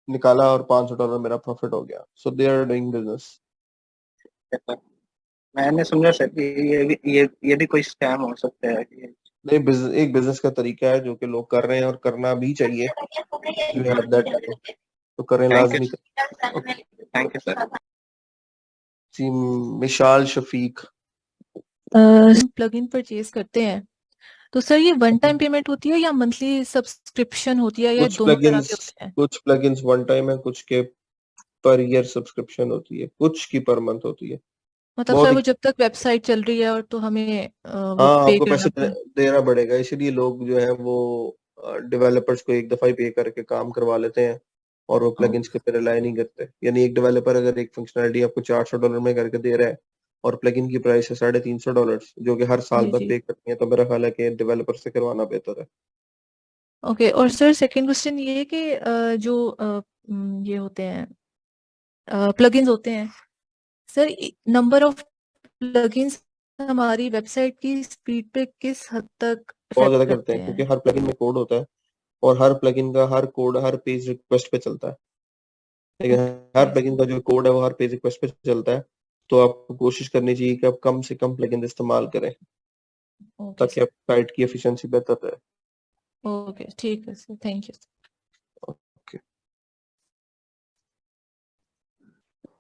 A: निकाला और $500 मेरा प्रॉफिट हो गया। सो दे आर डूइंग बिजनेस।
E: मैंने समझा सर कि ये भी कोई स्कैम हो सकता है कि
A: नहीं, एक बिजनेस का तरीका है जो कि लोग कर रहे हैं और करना भी चाहिए। You have that time, तो करें, लाजमी करें।
E: Thank you sir.
A: जी, मिशाल शफीक।
N: प्लगइन परचेज करते हैं तो सर ये वन टाइम पेमेंट होती है या मंथली सब्सक्रिप्शन होती है या दोनों तरह के होते हैं?
A: कुछ प्लगइन्स वन टाइम है, कुछ के पर ईयर सब्सक्रिप्शन होती है, कुछ की पर मंथ होती है।
N: मतलब सर वो जब तक वेबसाइट चल रही है और तो हमें वो
A: हाँ,
N: पे
A: आपको पैसे
N: करना
A: देना पड़ेगा, इसलिए लोग जो है वो डेवलपर्स को एक दफा ही पे करके काम करवा लेते हैं और वो प्लगइन्स के पे रिलाई नहीं करते। यानी एक डेवलपर अगर एक फंक्शनैलिटी आपको $400 में करके दे रहा है और प्लगइन की प्राइस है $350 जो कि हर साल
N: जी
A: भर
N: जी
A: पे करनी है, तो मेरा ख्याल है कि डेवलपर से करवाना बेहतर है।
N: ओके। और सर सेकंड क्वेश्चन ये है कि जो ये होते हैं प्लगइन्स होते हैं सर, नंबर ऑफ प्लगइन्स हमारी वेबसाइट की स्पीड पे किस हद तक
A: बहुत
N: इफेक्ट
A: ज्यादा करते
N: करते
A: हैं, क्योंकि
N: हैं?
A: हर प्लगइन में कोड होता है और हर प्लगइन का हर कोड हर पेज रिक्वेस्ट पे चलता है। लेकिन हर प्लगइन का जो कोड है वो हर पेज रिक्वेस्ट पे चलता है, तो आपको कोशिश करनी चाहिए कि आप कम से कम प्लगइन इस्तेमाल करें
N: ओके
A: ताकि आप साइट की एफिशिएंसी बेहतर रहे।
N: ओके ठीक है sir, thank you.
A: Okay,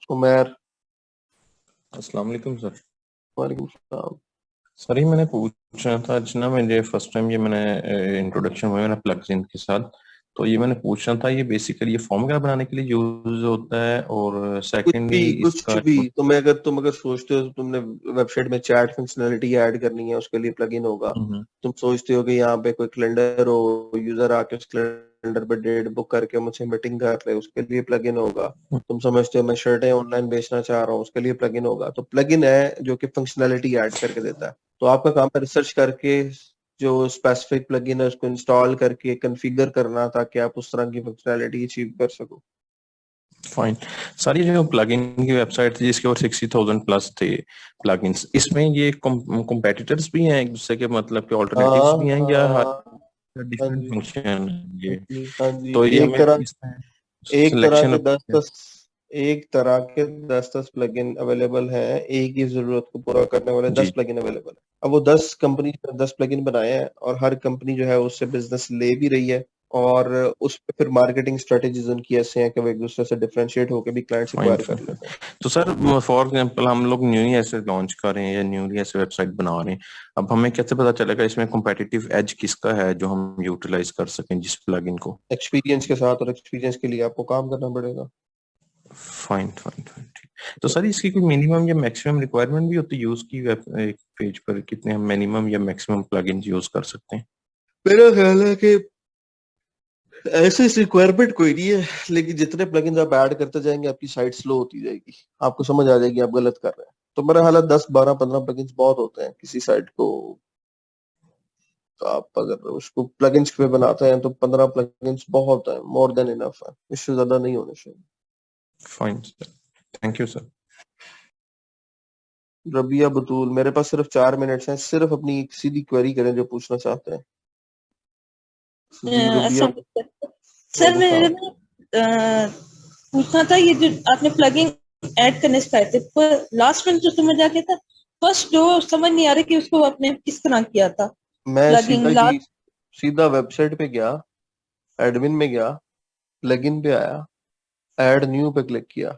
A: Umar.
O: अस्सलाम वालेकुम सर।
A: वालेकुम सलाम।
O: सर ये मैंने पूछना था, आज ना मुझे फर्स्ट टाइम ये मैंने इंट्रोडक्शन हुआ है प्लगइन के साथ, तो ये मैंने पूछना था ये बेसिकली ये फॉर्म वगैरह बनाने के लिए यूज होता है, और सेकेंडली इसका
A: तुम अगर सोचते हो तुमने वेबसाइट में चैट फंक्शनैलिटी ऐड करनी है, उसके लिए प्लगइन होगा। तुम सोचते हो कि यहाँ पे कोई कैलेंडर हो, यूजर आके उस कैलेंडर पे डेट बुक करके मुझसे मीटिंग कर रहे, उसके लिए प्लगइन होगा। तुम समझते हो मैं शर्टें ऑनलाइन बेचना चाह रहा हूँ, उसके लिए प्लगइन होगा। तो प्लगइन है जो कि फंक्शनैलिटी ऐड करके देता है। तो आपका काम है रिसर्च करके जो स्पेसिफिक प्लगइन है उसको इंस्टॉल करके कॉन्फ़िगर करना ताकि आप उस तरह की फंक्शनैलिटी अचीव कर सको।
O: फाइन। सर ये जो प्लगइन की वेबसाइट थी जिसके और 60,000 प्लस थे प्लगइन्स, इसमें ये कॉम्पिटिटर्स भी हैं एक दूसरे के, मतलब कि ऑल्टरनेटिव्स भी हैं या डिफरेंट फंक्शन ये? तो ये
A: एक तरह के 10 प्लगइन अवेलेबल हैं, एक ही जरूरत को पूरा करने वाले 10 प्लगइन अवेलेबल है। अब वो 10 कंपनी 10 प्लगइन बनाए हैं और हर कंपनी जो है उससे बिजनेस ले भी रही है, और उस पे फिर मार्केटिंग स्ट्रेटेजीज उनकी ऐसे हैं कि वो एक दूसरे से डिफरेंशिएट होकर भी क्लाइंट्स एक्वायर कर लेते हैं।
O: तो सर फॉर एग्जांपल हम लोग न्यूली ऐसे लॉन्च कर रहे हैं या न्यूली ऐसे वेबसाइट बना रहे हैं, अब हमें कैसे पता चलेगा इसमें कॉम्पिटिटिव एज किसका है जो हम यूटिलाइज कर सकें जिस प्लगइन को?
A: एक्सपीरियंस के साथ, और एक्सपीरियंस के लिए आपको काम करना पड़ेगा।
O: फाइन फाइन फाइन, ठीक। तो सर इसकी कोई मिनिमम या मैक्सिमम रिक्वायरमेंट भी होती है यूज की? एक पेज पर कितने हम मिनिमम या मैक्सिमम प्लगइन्स यूज कर सकते हैं?
A: मेरा ख्याल है कि ऐसे रिक्वायरमेंट कोई नहीं है, लेकिन जितने प्लगइन्स आप ऐड करते जाएंगे आपकी साइट स्लो होती जाएगी, आपको समझ आ जाएगी आप गलत कर रहे हैं। तो मेरा ख्याल है 10, 12, 15 प्लगइन्स बहुत होते हैं किसी साइट को तो आप अगर उसको प्लगइन्स पे बनाते हैं तो 15 प्लगइन्स बहुत है, मोर देन इनफ है, इससे ज्यादा नहीं होने चाहिए।
O: Fine sir, thank you sir.
A: Rabia Batool, मेरे पास सिर्फ 4 मिनट्स हैं, सिर्फ अपनी एक सीधी क्वेरी करें जो पूछना चाहते हैं। जी रबिया,
P: सर मेरे पूछना था, ये जो आपने प्लगइन ऐड करने सिखाए थे, पर लास्ट में जो समझ आ गया था, फर्स्ट जो समझ नहीं आ रहा कि उसको आपने किस तरह किया था।
A: मैं
P: प्लगइन
A: सीधा वेबसाइट पे गया, एडमिन में गया, प्लगइन पे आया, ऐड न्यू पे क्लिक किया।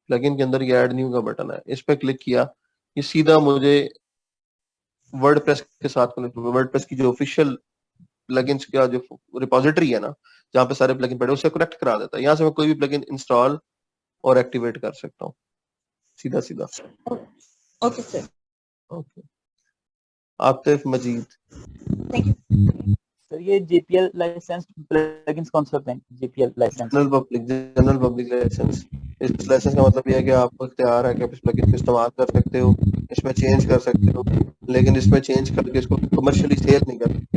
A: प्लगइन के अंदर ये ऐड न्यू का बटन है, इस पे क्लिक किया, ये सीधा मुझे वर्डप्रेस के साथ कनेक्ट हुआ। वर्डप्रेस की जो ऑफिशियल प्लगइन्स का जो रिपोजिटरी है ना, जहाँ पे सारे प्लगइन पड़े, उससे कनेक्ट करा देता है। यहाँ से मैं कोई भी प्लगइन इंस्टॉल और एक्टिवेट कर सकता हूँ सीधा सीधा।
P: Okay sir.
A: Okay, Atif Majeed.
Q: Sir ये जीपीएल लाइसेंस प्लगइन्स कौन से होते हैं? GPL license,
A: general public license. इस लाइसेंस का मतलब ये है कि आपको इख्तियार है कि आप इस प्लगइन को इस्तेमाल कर सकते हो, इसमें चेंज कर सकते हो, लेकिन इसमें चेंज करके इसको कमर्शियली सेल नहीं कर सकते।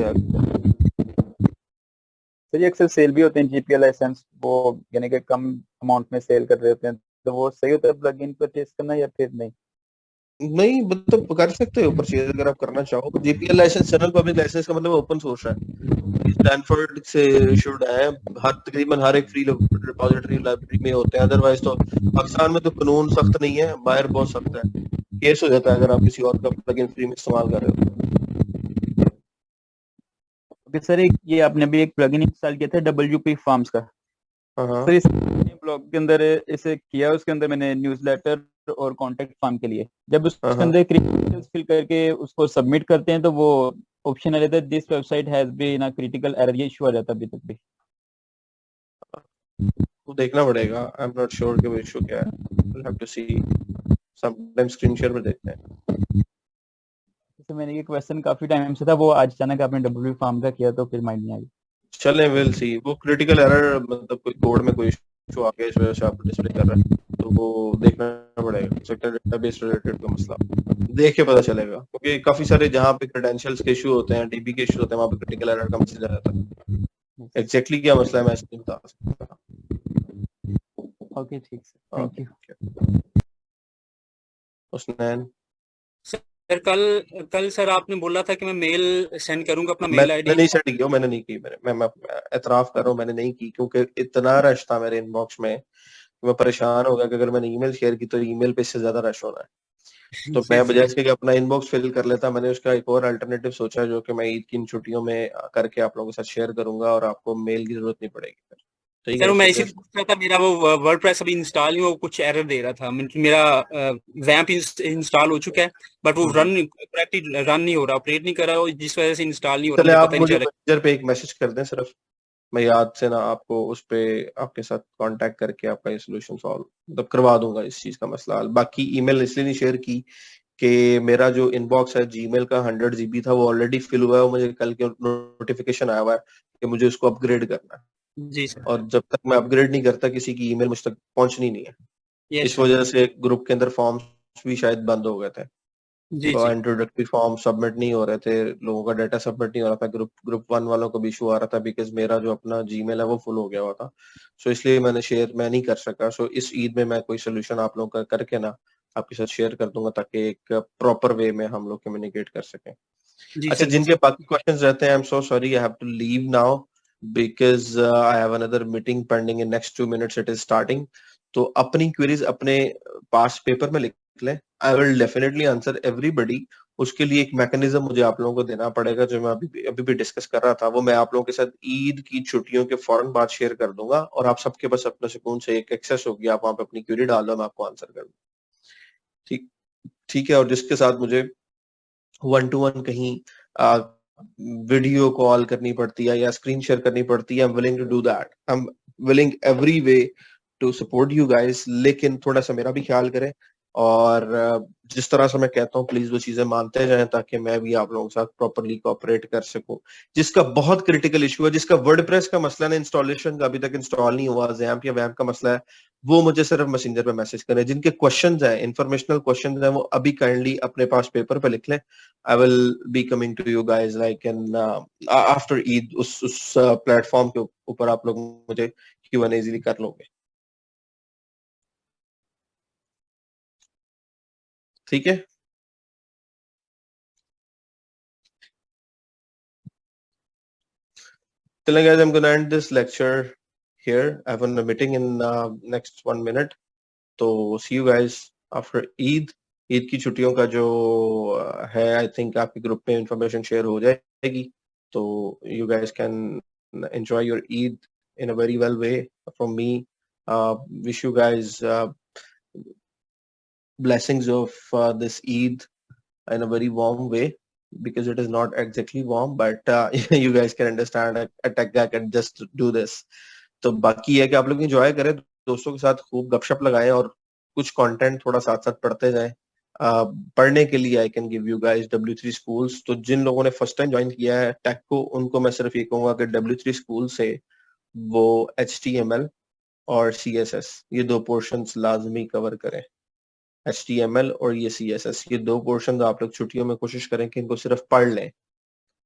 Q: सर ये अक्सर सेल भी होते हैं जीपीएल लाइसेंस, वो यानी कि कम अमाउंट में सेल कर रहे होते हैं, तो वो सही होता है प्लगइन परचेज करना या फिर नहीं?
A: नहीं, मतलब कर सकते हो परचेज अगर आप करना चाहो। GPL license, general public license का मतलब ओपन सोर्स है, स्टैनफोर्ड से इशूड है, तकरीबन हर एक फ्री रिपोजिटरी लाइब्रेरी में होते हैं। अदरवाइज तो पाकिस्तान में तो कानून सख्त नहीं है, बाहर बहुत सख्त है, केस हो जाता है अगर आप किसी और का प्लगइन फ्री में इस्तेमाल कर रहे हो।
Q: ओके सर, एक ये आपने अभी एक प्लगइन इंस्टॉल किया था WP फॉर्म्स का, सर इस ब्लॉग के अंदर इसे किया, उसके अंदर मैंने न्यूज़लेटर और कॉन्टेक्ट फॉर्म के लिए जब उसके अंदर क्रिटिकल्स फिल करके उसको सबमिट करते हैं तो वो ऑप्शन आ जाता है this website has been a critical error, ये इशू आ जाता है अभी तक भी।
A: तो देखना पड़ेगा, आई एम नॉट श्योर कि वो इशू क्या है, will have to see, sometime screen share में देखते हैं।
Q: तो मैंने ये क्वेश्चन काफी टाइम से था, वो आज अचानक आपने WP फॉर्म का किया तो फिर माइंड नहीं आई।
A: चलें, विल सी। वो क्रिटिकल एरर मतलब कोई कोड में कोई इशू आ गया, इस वजह से आप डिस्प्ले कर रहे हैं, तो वो देखना पड़ेगा। सेक्टर डेटाबेस रिलेटेड का मसला देख के पता चलेगा, क्योंकि काफी सारे जहाँ पे क्रेडेंशियल्स के इशू होते हैं, डीबी के इशू होते हैं, वहाँ पे क्रिटिकल एरर का मैसेज आ जाता है। एग्जैक्टली क्या मसला है मैं इसलिए बता सकता।
Q: ओके ठीक है, थैंक यू।
A: हुसनैन
F: सर कल सर आपने बोला था कि मैं मेल सेंड करूंगा अपना मेल
A: मैंने
F: आईडी।
A: नहीं सेंड किया, मैंने नहीं की, मैं एतराफ कर रहा हूँ, मैंने नहीं की, क्योंकि इतना रश था मेरे इनबॉक्स में, मैं परेशान हो गया कि अगर मैंने ईमेल शेयर की तो ईमेल पे इससे ज्यादा रश होना है। तो मैं बजाय इसके कि अपना इनबॉक्स फिल कर लेता, मैंने उसका एक और अल्टरनेटिव सोचा, जो कि मैं ईद की इन छुट्टियों में करके आप लोगों के साथ शेयर करूंगा और आपको मेल की जरूरत नहीं पड़ेगी। ठीक है,
F: सर मैं इसी पूछ रहा था, मेरा वो वर्डप्रेस अभी इंस्टॉल नहीं हुआ, कुछ एरर दे रहा था। मेरा वैम्प इंस्टॉल हो चुका है, बट वो करेक्टली रन नहीं हो रहा, ऑपरेट नहीं कर रहा, जिस वजह से इंस्टॉल नहीं हो रहा।
A: चले आप मुझे मैसेंजर पे एक मैसेज कर दें, सिर्फ मैं याद से ना आपको उस पे आपके साथ कांटेक्ट करके आपका ये सोल्यूशन सॉल्व मतलब करवा दूंगा इस चीज का मसला। बाकी ईमेल इसलिए नहीं शेयर की कि मेरा जो इनबॉक्स है जीमेल का 100 GB था, वो ऑलरेडी फिल हुआ है, मुझे कल के नोटिफिकेशन आया हुआ है कि मुझे उसको अपग्रेड करना है।
F: जी सर।
A: और जब तक मैं अपग्रेड नहीं करता किसी की ईमेल मुझ तक पहुंचनी नहीं है। इस वजह से ग्रुप के अंदर फॉर्म्स भी शायद बंद हो गए थे, तो इंट्रोडक्टरी फॉर्म सबमिट नहीं हो रहे थे, लोगों का डाटा सबमिट नहीं हो रहा था। ग्रुप 1 वालों को भी इशू आ रहा था, बिकॉज मेरा जो अपना जीमेल है वो फुल हो गया हुआ था। सो इसलिए मैं नहीं कर सका। सो इस ईद में मैं कोई सोल्यूशन आप लोगों का करके ना आपके साथ शेयर कर दूंगा, ताकि एक प्रॉपर वे में हम लोग कम्युनिकेट कर सकें। अच्छा, जिनके बाकी क्वेश्चंस रहते हैं, I am so sorry, I have to leave now because I have another meeting pending in next 2 minutes, it is starting. तो अपनी क्वेरीज अपने पास पेपर में लिख लें, I will definitely answer everybody। उसके लिए एक मैकेनिज्म मुझे आप लोगों को देना पड़ेगा, जो मैं अभी भी डिस्कस कर रहा था, वो मैं आप लोगों के साथ ईद की छुट्टियों के फौरन बाद शेयर कर दूंगा, और आप सबके पास अपने सुकून से एक एक्सेस होगी, आप वहां पे अपनी क्वेरी डाल दो, मैं आपको आंसर कर दूँ। ठीक है। और जिसके साथ मुझे 1-to-1 कहीं वीडियो कॉल करनी पड़ती है या स्क्रीन शेयर करनी पड़ती है, I am willing to do that, I am willing every way to support you guys. लेकिन थोड़ा सा मेरा भी ख्याल करें, और जिस तरह से मैं कहता हूँ प्लीज वो चीजें मानते जाएं, ताकि मैं भी आप लोगों के साथ प्रॉपर्ली कोऑपरेट कर सकूं। जिसका बहुत क्रिटिकल इशू है, जिसका वर्डप्रेस का मसला है इंस्टॉलेशन का, अभी तक इंस्टॉल नहीं हुआ, ज़ैम्प या वैम्प का मसला है, वो मुझे सिर्फ मैसेंजर पे मैसेज करें। जिनके क्वेश्चंस हैं, इंफॉर्मेशनल क्वेश्चंस हैं, वो अभी काइंडली अपने पास पेपर पे लिख लें। I will be coming to you guys like in after Eid. उस प्लेटफॉर्म के ऊपर आप लोग मुझे Q&A इजीली कर लोगे, ठीक है? चलें guys, I'm gonna end this lecture here. I have a meeting in next 1 minute. तो see you guys after Eid. Eid की छुट्टियों का जो है, आई थिंक आपके ग्रुप में इंफॉर्मेशन शेयर हो जाएगी, तो you guys can enjoy your Eid in a very well way from me. Wish you guys blessings of this Eid in a very warm way, because it is not exactly warm, but you guys can understand I can just do this. तो बाकी है कि आप लोग enjoy करें, दोस्तों के साथ खूब गपशप लगाएं और कुछ कंटेंट थोड़ा साथ साथ पढ़ते जाएं। पढ़ने के लिए I can give you guys W3 schools. तो जिन लोगों ने फर्स्ट टाइम ज्वाइन किया है टेक को, उनको मैं सिर्फ ये कहूंगा कि W3 स्कूल से वो HTML और CSS ये 2 पोर्शंस लाजमी कवर करें। HTML और ये CSS ये 2 पोर्शन आप लोग छुट्टियों में कोशिश करें कि इनको सिर्फ पढ़ लें,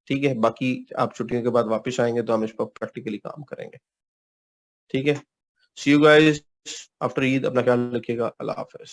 A: ठीक है? बाकी आप छुट्टियों के बाद वापस आएंगे तो हम इस पर प्रैक्टिकली काम करेंगे, ठीक है? सी यू गाइस आफ्टर ईद। अपना ख्याल रखिएगा। अल्लाह हाफिज।